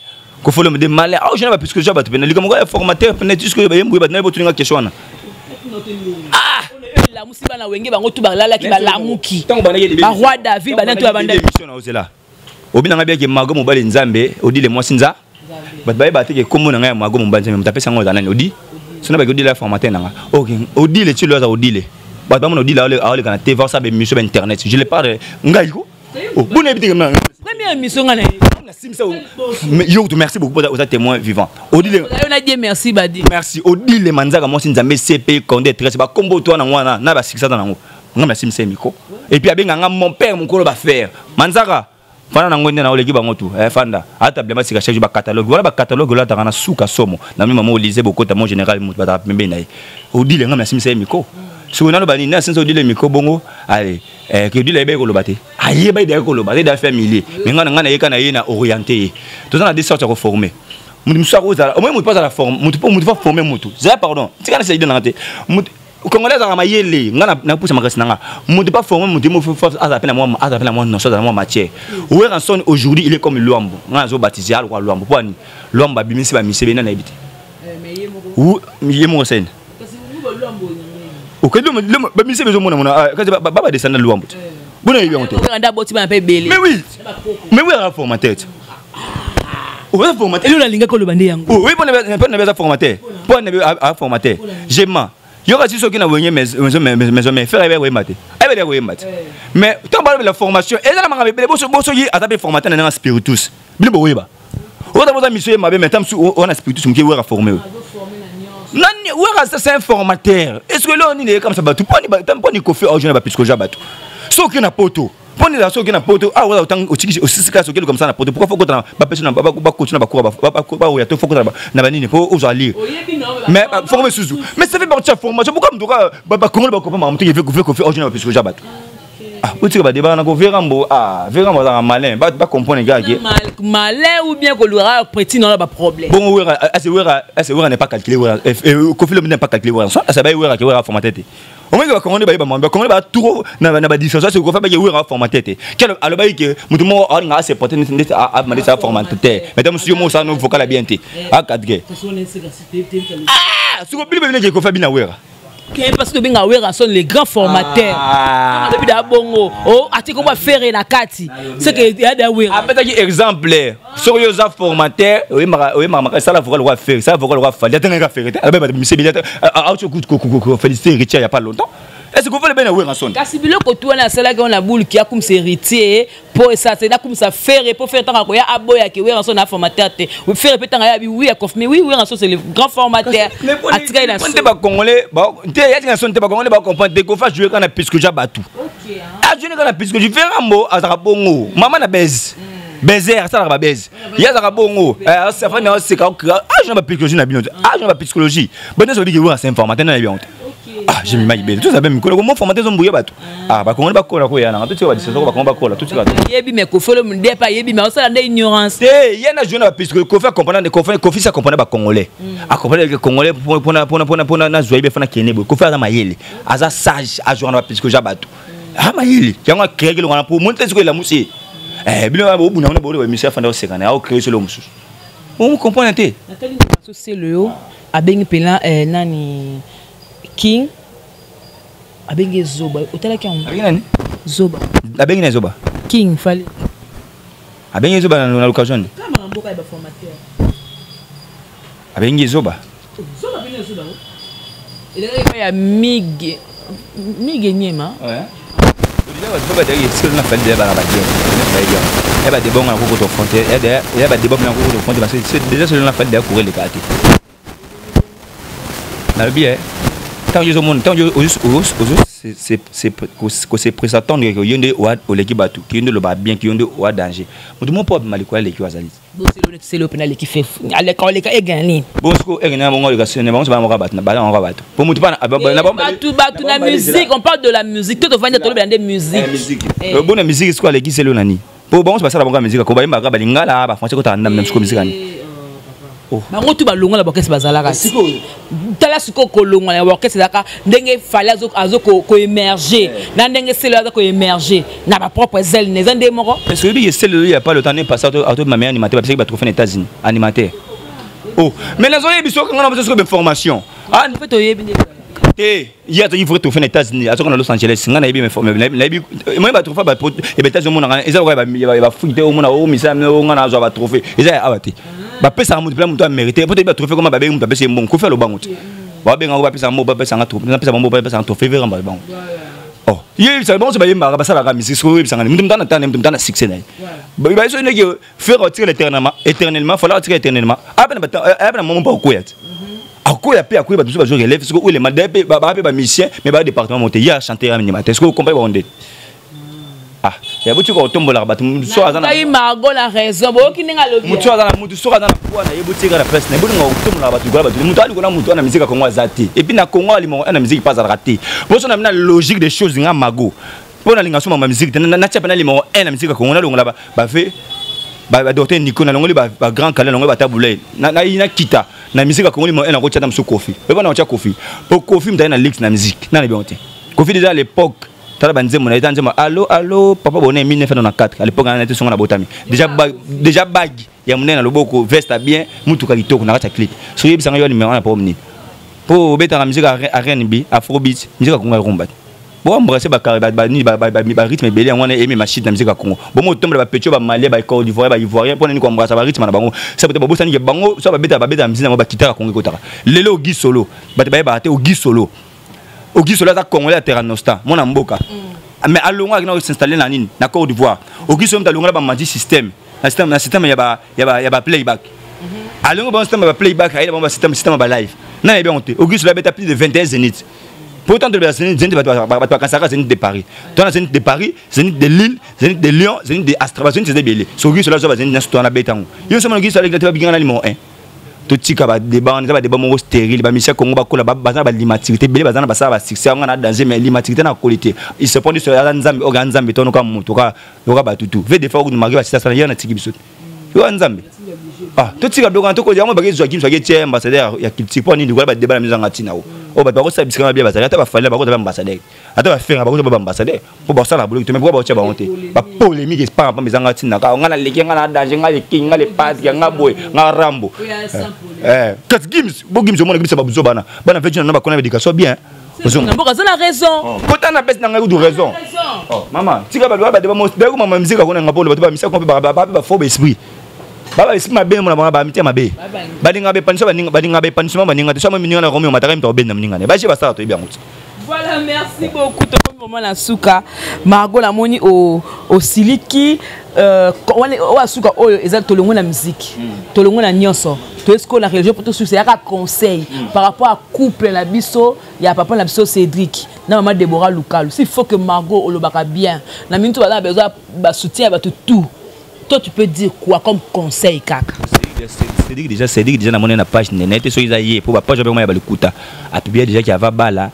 ko fait le de malin ah je na ba psychologie ba pena li comme formateur pena tout ce que ba yembu ba na ba tuninga question ah la musiba na wenge bango tu balala ki balamuki ba roi David ba nto banda émission na ozela obina ngabia ke mago mobali nzambe odile moi sinza bat ba ba te ke komo na ngaya mago mobali nzambe mtapesa ngo zanani odi sona ba ke odile formateur nanga OK odile tu loza odile bat ba mo odile awle kana TV ça be émission internet je le parle ngai ko oh bon habité comme première émission ngana yo merci beaucoup pour ta témoin vivant odile on a dit merci badi merci odile manzaka moi nzambe CP Condé très ba kombo toi na ngwana na ba sikisa na ngo ngam simse miko et puis abenga ngam mon père mon kolo ba faire manzaka fana na ngwende na oleki bango tu fanda ata blema sika charge ba catalogue voilà ba catalogue là ta na suka somo na mimi maman Olivier Bokota mon général mut ba pembe na odile ngam simse miko so na lo bani na senso odile miko bongo allez que odile be ko lo bate aye ba de ko lo bate da famille mais ngana yeka na yena orienté to na des sortes ko former mutu msako au moins mutu pas à la forme mutu pas former mutu ça pardon tika na c'est dans nate mutu congolais za mayele ngana na pousse makasi nanga mutu pas former mutu mo force à appel à moi non ça dans moi matière ou ranson aujourd'hui il est comme Luambo ngana zo baptiser al kwa Luambo poani Luambo bimisi ba misebe na ebité ou yemo sen OK le misebe zo mona baba descendre Luambo bon yebi on te mais oui formateur oui formateur et la linga ko le bande yango oui pour ne pas formateur pour ne pas formateur j'aime yo ka si soki na wenye mais faire ebe we mate ebe belle koyemba mais tant ba la formation et là manga belle boso yi atabe formateur na spiritus bilo boyeba o ta boza mission mabe mais tam on a spiritus mki wera formé nani wera c'est un formateur est-ce que là on est comme ça batu pas ni kofi original ba puisque ja batu so qui na poto poni la so qui na poto ah wala autant au tiki au sika so comme ça na poto pourquoi faut que ba personne ba coach na ba cours ba oya to faut que na ba nini faut aux lire mais former sous mais ça fait partie de la formation pourquoi m'doka ba comment ba comprendre m'to il veut kofi original puisque ja batu ah o tiki ba débat na ko verambo za malin ba comprendre gars qui malin ou bien que l'aura petit non ba problème bon wera n'est pas calculé wera kofi le n'est pas calculé wera ça ba wera qui wera formateur au moins quand on est ba tout na ba différence c'est ko fa ba wera formateur quel alors ba que mutu mo on a assez porter à demander ça formateur mais dans monsieur mo ça no vocal bien té à 4G ah ce ko bilbe ne ko fa bina wera parce que bien aware sont les grands formateurs depuis d'abongo oh ati ko ba faire na kati c'est que il y a des aware après exemple sur les formateurs oui mama ça la vocal va faire ça vocal va faire il y a un gars faire alors ba monsieur billet à autre coup féliciter Richard il y a pas longtemps est-ce que vous voulez bien aware en son kasi biloko to na sala que on a boule qui a comme c'est héritier pour ça c'est là comme ça faire pour faire tant ko ya aboya ki aware en son na formateur te faire peut tant ya oui à mais oui aware en son c'est le grand formateur atika ina on te ba congolais ba te ya tinga son te ba congolais ba comprendre de ko fa jouer quand puisque ja batu OK ah jouer quand puisque je fais rambo azaka bongo maman na baiser baiser ça la baiser ya azaka bongo ça fa na c'est ka je na psychologie na binote je na psychologie bonne so bi que c'est formateur na bien ah j'ai mis maïbel tout ça même comment formater zombuye bato ba congolais ba kola ko yana tout ça ba disons ba congolais ba kola tout ça yebi mais ko folo mu pas yebi mais on ça des ignorance yena jeune puisque ko faire comprendre ko ça comprendre ba congolais a comprendre que congolais pour na zoibe fana kenebo ko faire mayele aza sage a joindre ba puisque ja bato mayele yango créer le pour montrer ce que la musi bino ba obuna na bo monsieur fana o sekana a créer sur le musu on comprend té c'est le haut a bengi pelan nani King abengi zoba otala ki abengi nani zoba abengi na zoba King fali abengi zoba na l'occasion kama mboka ya formateur abengi zoba abengi zoba il est ya mige nyema ouais il va dire c'est na fali de ba ba dia ba de bon na ko to frontière et ba de bon na ko to frontière parce que c'est déjà c'est na fali de courir les cartes na bien tant c'est présentant que yonde ou l'équipe batu qui yonde le ba bien qui yonde ou danger mutu mon pop maliko l'équipe azali bon c'est le pénal qui fait aller quand les cas gagner bon ce que gagner bon le c'est bon c'est pas mon rabat na bala on rabat pour mutu pas batu na musique on parle de la musique tout va dans la musique bon la musique c'est quoi l'équipe c'est le nani pour bon c'est pas ça la bonne musique ko ba yimba ba lingala ba français ko ta ndam ko musique ani bango tu balonga la orchestre bazalaka siko tala siko kolonga la orchestre zaka ndenge fallait azo ko émerger na ndenge c'est là ko émerger na ba propre zèle ne zande moko parce que lui c'est il y a pas le temps de passer à ma mère animateur parce qu'il va trouver aux États-Unis animateur oh mais les autres biso quand on a besoin de formation en fait oyebi il y a il faut trouver aux États-Unis à Los Angeles ngana yebi me former moi ba trouver ba et betazo mona eza ba fuite au mona au misa ngana zo ba trouver eza abati ba pesa mu plan muto mérité peut être trouver comment ba be muto pesa bon ko faire le bango ba be ngaba pesa mo ba pesa nga trouver pesa mo ba pesa trouver vers ba bango oh il c'est bon c'est ba yemba ba ça ba musique so yebisa ngani muto mtana succès na ba so ne que faire retirer éternellement falloir retirer éternellement abana mo ba ko yat akoya pe akoya ba tout ba jouer relève parce que les madebe ba ba musicien mais ba département monté ya chanteur animateur est-ce que vous comprenez ba onde ah ya buti ko tombola ba tu so azana ai mago la raison bo kininga lo mutu azana mutu so azana kwa na yebuti ka la presse na buti ngo tombola ba tu gola ba tu mutu ali ko na mutu na musique Congo azati et puis na Congo ali mo na musique pas raté bo so na mina logique des choses nga mago po na linga so ma musique na tchapa na limo na musique Congo na longola ba fait ba docteur Nico na longoli ba grand calais longoli ba tabulé na kita na musique Congo limo na ko tchata mso Kofi pe ba na tcha Kofi po Kofi mta na lix na musique na bien te Kofi déjà à l'époque tala banzemo na etanzemo allo papa boné 1994 à l'époque on était sur na botami déjà bag ya munena loboko veste bien mutuka kitoko na kata clip so yebisanga yo numéro na pa omni po beta na musique R&B afrobeat musique Congo rumba bon embrasser ba rythme belé on a aimé machine na musique Congo bon mo tombe ba petio ba malien ba Côte d'Ivoire ba ivoirien pona ni ko embrasser ba rythme na bango ça peut être bosani ke bango so ba beta musique na ba kitara Congo kotaka lelo Guy Solo ba te ba te Guy Solo Auguste Solo za Congolais à Terra Nostra mon amboka mais alonga qui s'installer na nini na Côte d'Ivoire Auguste on alonga ba mandi système na système ya ba playback alonga ba système ba playback il ba système ba live na bien honte Auguste là beta plus de 21 zénith pourtant de la zénith ba kansaka zénith de Paris dans la zénith de Paris zénith de Lille zénith de Lyon zénith de Astra zénith de Belé so Auguste là zo ba zénith na sto na betango yo so Auguste là ba bingana numéro 1 tout tika ba débat on ba débat mo stérile ba mission Congo ba kola ba bazana ba limatirité belé bazana ba ça ba succès on a danger mais limatirité na qualité il se pond sur la nzambe o nzambe to no ka mutu ka yoka ba tutu ve des fois on mari ba ça ça yana tiki biso yo nzambe tout tika doka to ko yango ba ke Joachim so ke tie ambassadeur ya culture pour ni de ba débat na mizo ngati na o ba ba ko sa bisika ba bazana ta ba falla ba ko ba ambassadeur ata ba faire ba ko ba ambassadeur pour ba ça la boulot mais pour ba tia ba honte ba polémique pas ba mizanga tina ka ngana leki ngana danger ngale king ngale pat nga boy nga rambo quatre Gims bo Gims mo na Gims ba buzo bana vetu na ba kona éducation bien Mboka za la raison kota na pesa na nga du raison maman tika ba ba de ba mo de ko mama musique ko na ngapolo ba musique ko ba fo ba esprit baba esprit mabe mo na ba mitia mabe ba dinga be panso ba dinga be panso ba dinga to so mo mininga na romi o mataka mto be na mininga ne ba che ba sa to bien muti. Voilà, merci beaucoup. Moment la souka Margot la moni au siliki o asuka oyo ezali tolongo na musique tolongo na nyonso to esko la religion pour tout c'est un conseil par rapport à couple la biso ya papa la biso Cédric na maman Déborah Lukalu s'il faut que Margot olobaka bien na minute bala besoin ba soutien ba tout toi tu peux dire quoi comme conseil kaka Cédric déjà na monnaie na page net so isaïe pour ba page ba ba likuta a publié déjà qu'il y avait bala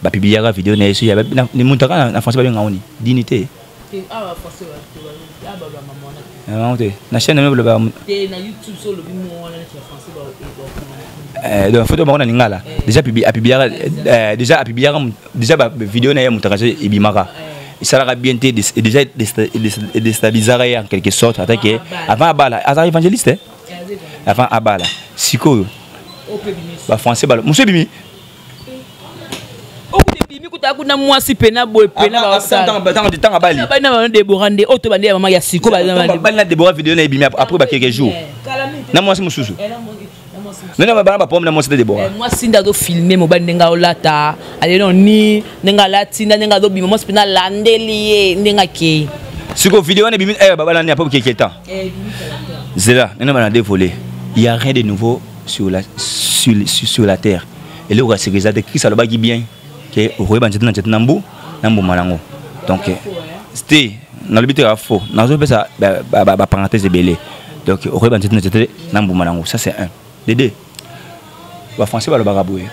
ba publier la vidéo na yesu ya ni muntaka na français ba ngawoni dignité français na chaîne même le ba na YouTube sur le bimo wana na français ba donc photo ba na lingala déjà publier déjà ba vidéo na ya muntaka ibimaka il sera bien déjà déstabilisera en quelque sorte attaquer avant abala azar évangéliste avant abala siko ba français ba monsieur bimi kuna mwasi pena boy pena ba sa tanga bali na ba Déborah ndé auto ba ndé maman ya siko ba na Déborah vidéo na ebimi après ba quelques jours na mwasi mususu nena ba ba pomme na mwasi de Déborah mwasi nda do filmer mo ba ndenga olata ale non ni ndenga latina ndenga do bima mwasi pena landeli ndenga ke siko vidéo na ebimi ba la ni après quelques temps zela nena ba na dévoler il y a rien de nouveau sur la terre et le roi c'est de Christ alors ba qui bien que au banjete na mbu malango donc c'était dans le but à faux dans le ça ba parenthèse belé donc au banjete na mbu malango ça c'est un les deux ba français ba le baraboué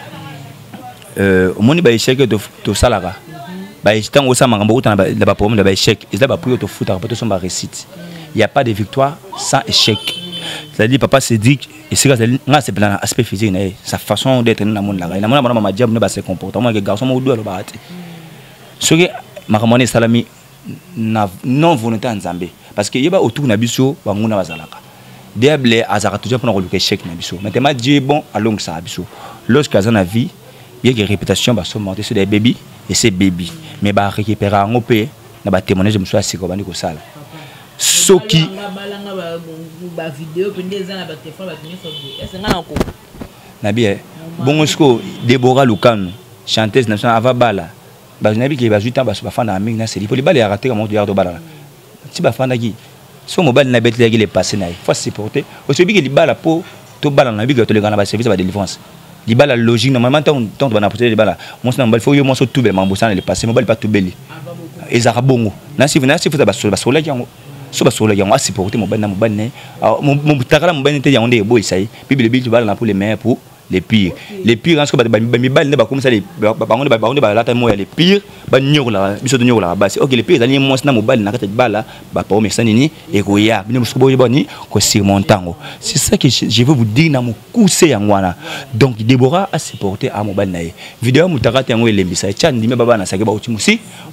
au moni ba échec to salara ba tant au sama ngambo utana ba problème ba échec ils ba pour to foot pas to son ba réussite il y a pas de victoire sans échec c'est-à-dire papa Cédric et c'est plan aspect physique sa façon d'être dans le monde là il a mama diable ne ba se comportement que garçon mo do lo ba ati ce que makamone salami na non volonté nzambe parce que yeba autour na biso banguna bazalaka diable azaka toujours pour le échec na biso maintenant Dieu bon along ça biso lorsque azana vie il y a des réputations ba sont monter sur des bébés et ces bébés mais ba récupérer en opé na ba témoignage muso asiko bandi ko sala soki ba vidéo pendeza na ba téléphone ba tenir sur est-ce ngana ko na bien bongosko Déborah Lukalu chanteuse nationale ava bala ba nabi ki ba 8 ans ba fana aming na seli pour les balles à rater comme on bala ti ba fana ki so mobile na betle ki les passer na faut supporter aussi bi ki li bala po to bala na bi ki to le gana ba service ba délivrance li bala logique normalement tant ba na porter les bala mon na bal faut yo mon so tout bel mambosa na le passer mobile pas tout beli ezara bongo na si faut ba sola yango so ba sola yango supporter mobile na mobile ne mon takala mobile te yango de boy sai bible bible bala na pour les meilleurs pour les pires en ce que ba mi bal ne ba comme ça les ba ba la ta mo ya les pires ba nyola biso de nyola ba OK les pires ali mo na mobile na kata bala ba pa o mesani ni e ko ya bino musko boy boni ko surmontango c'est ça que je veux vous dire na mo couser yangwana donc Déborah a supporté à mobile na vidéo mutaka yango elembisa chan ndime baba na sake ba uti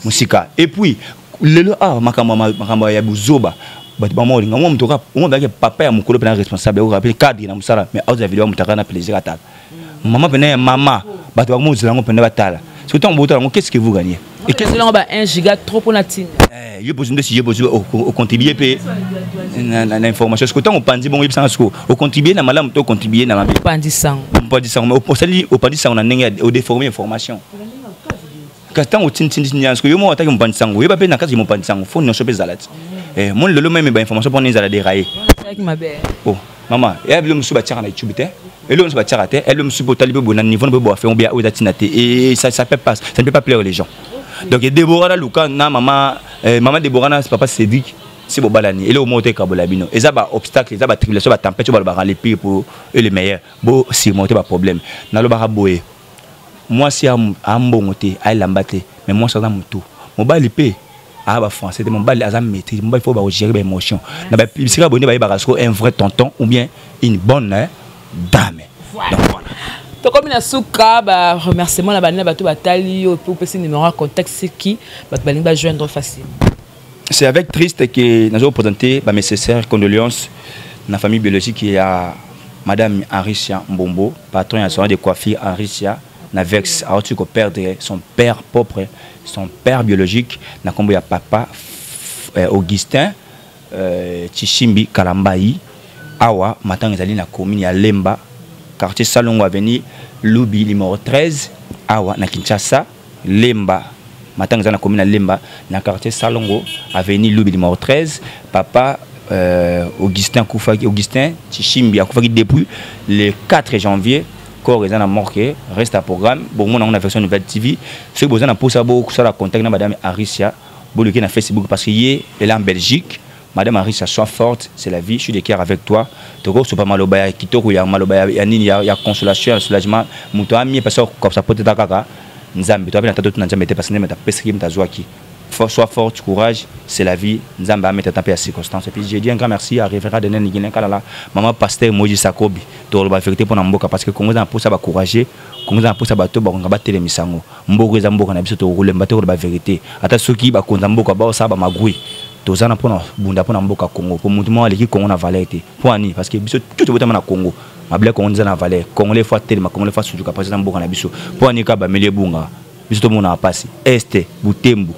musika et puis lelo makamba ya buzoba bat ba mo linga mo mtoka mo ba ke papa ya mukolo pena responsable o rappeler cadre na musala mais autre vidéo mutaka na plaisir atala maman pena mama bat ba mo zela ngo pena batala surtout on botala qu'est-ce que vous gagnez et qu'est-ce que on ba 1 giga trop pour latine je pose une si je pose au contribuer payer na information ce que tant on pandi bon yebisa ngo au contribuer na malamu to contribuer na mami pandi sang mais au sali au pandi sang on a ndenge au déformer information Quand on tient parce que yo mo attaque mon pansango, yo pas na case mon pansango, faut non choper zalati. Mon lelo même ba information pour les ala dérailler. Avec ma belle. Oh, maman, elle veut me souba tirer na YouTube té. Elle veut me souba tirer té, elle veut me souba talibé bon niveau ne peut faire on bien ou datinate et ça peut pas, ça ne peut pas plaire les gens. Donc Déborah Luka na maman Déborah na papa Cédric. C'est bon balani et le monter kabolabino et ça ba obstacle ça ba tribulation ba tempête ba ba les pires pour eux les meilleurs bon si monter pas problème na lo ba boye moi si am bongoté ay lambaté mais moi ça dans mon tout mon bal épée ah ba français mon bal azam maîtrise mon bal faut ba gérer ba émotion na ba publicité abonné ba barasko un vrai tonton ou bien une bonne dame donc voilà to comme na souka ba remerciement na banina bato batali pour passer numéro à contact c'est qui ba balinga ba joindre facile. C'est avec triste que nous avons présenté mes sincères condoléances à la famille biologique qui a Madame Aricia Mbombo, patron national de coiffure Aricia, na vex a reçu perdre son père propre, son père biologique, na combo ya papa Augustin Tishimbi Kalambai, awa matin ezali na commune ya Lemba, quartier Salongo avenue Lubi numéro 13, awa na Kinshasa, Lemba. Matin na commune Lemba na quartier Salongo avenue Lubi numéro 13 papa Augustin Koufaki Augustin Tishimbi a Koufaki depuis le 4 janvier corps est en mort reste à programme bon on a une version nouvelle TV ceux besoin na pour ça beaucoup ça la contact na madame Aricia boluki na Facebook parce que elle est en Belgique madame Aricia sois forte c'est la vie je suis de cœur avec toi toko so pas malobaya kitoko ya malobaya ya nini ya consolation ya soulagement muto ami parce que comme ça peut être kaka Nzambe, toi, tu n'as jamais été passionné, mais tu as pesqué, tu as joué qui. Sois fort, courage, c'est la vie. Nzambe a mis ta tempête à circonstances. Et puis j'ai dit un grand merci à Révérend Denis Niguinen Kalala, maman pasteur Moji Sakobi, pour la vérité pour Namboka, parce que Congo a poussé à courager, Congo a poussé à battre, on va battre les misango. Mbogo Zamboka n'a pas de rouler, battre la vérité. Ata Soki, Bakonzamboka, Baosa, Bamagoui. Tozana pour Bunda pour Namboka Congo, pour mouvement à l'équipe Congo na valeur. Pour Ani, parce que tout est à Congo. Ma blague on dit na valeur congolais fois tellement congolais fois sujuka parce que mboka na biso po anika ba melie bunga biso to mona pasi este butembu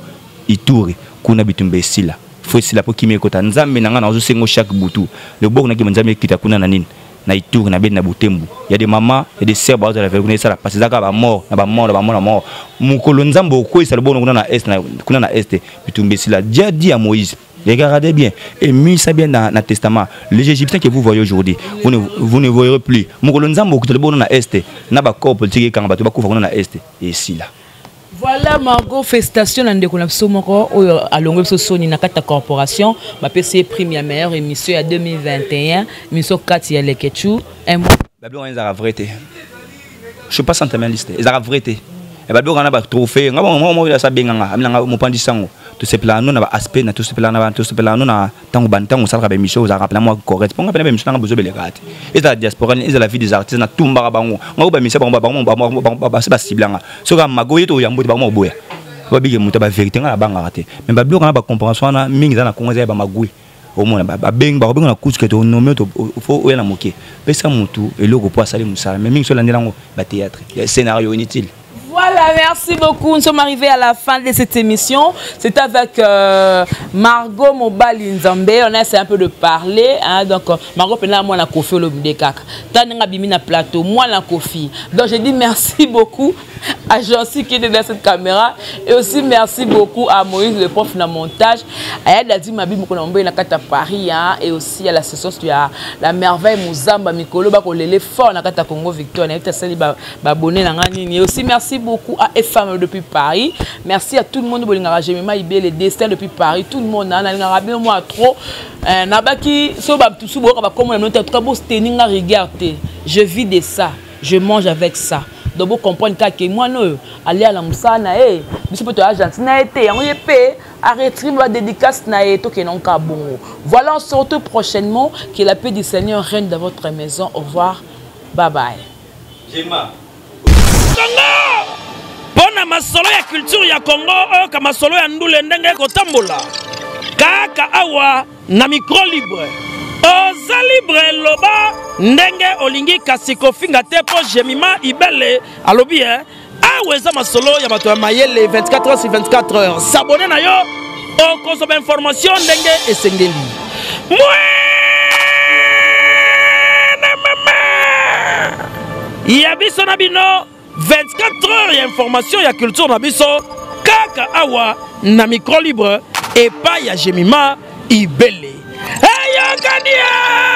ituri kuna bitumbe sila faut sila po kimeko ta nzambe nanga na zo sengo chaque butu le bok na ki nzambe kita kuna na nini na ituri na ben na butembu il y a des mamans et des sœurs ba za la vergonner ça parce que zaka ba mort na ba mort mukolo nzambe ko isa le bon kuna na este bitumbe sila dia dit à Moïse. Regardez bien, et mis ça bien dans le testament. Les Égyptiens que vous voyez aujourd'hui, vous ne voyez plus. Et ici là. Voilà Margot, félicitations à l'Ongo Sony Nakata Corporation. Ma PC première meilleure émission à 2021. Émission 4 à l'Eketchou. Un mois. Babylone est la vérité. Je ne suis pas sentimentaliste. C'est la vérité. Et Babylone a un trophée. Moi, ça bien. Mon pandisango. Tout ce plan nous na aspect na tout ce plan nous na tango bantango ça rabe mission za rappela moi correspond ngapela ba mission na bozo belegati et la diaspora et la vie des artistes na tumba bango ngako ba mission ba ba ciblanga so ka magoye to yambo ba mo boya ba bige muta ba vérité ngala banga raté mais ba bloka na ba compréhension na mingi za na kongo za ba magoye au moins ba beng ba na kuske to nomé to faut oya na moké pesa mutu eloko po asali musala mais mingi so la ndelango ba théâtre scénario inutile. Voilà, merci beaucoup. Nous sommes arrivés à la fin de cette émission. C'est avec Margot Mobali Nzambe. On a essayé un peu de parler. Hein, donc, Margot Pena, moi, la Kofi, le Bidekak. Tanenga Bimina Plateau, moi, la Kofi. Donc, je dis merci beaucoup à Jancy qui est derrière cette caméra. Et aussi, merci beaucoup à Moïse, le prof de montage. À Yadadi Mabi Mokonombe, la Kata Paris. Hein, et aussi à l'association de la merveille Mouzamba Mikolo, l'éléphant, la Kata Congo Victor. Et aussi, merci beaucoup à FM depuis Paris. Merci à tout le monde de les destins depuis Paris. Tout le monde moi trop. Je vis de ça. Je mange avec ça. Donc vous comprenez que moi non aller à la Moussana monsieur peut Argentine été on y paie arrêter la dédicace na to que non ka bon. Voilà, on se retrouve prochainement. Que la paix du Seigneur règne dans votre maison. Au revoir. Bye bye. Pona masolo ya culture ya Congo kama masolo ya ndule ndenge kotambola kaka awa na micro libre oza libre loba ndenge olingi kasiko finga te po jemima ibele alobi aweza masolo ya bato ya mayele 24 heures sur 24 heures s'abonner na yo okosoba information ndenge esengeli ya biso na bino 24 heures d'information et culture na biso kaka awa na micro libre epai ya Jemima Ibele. Ayokania!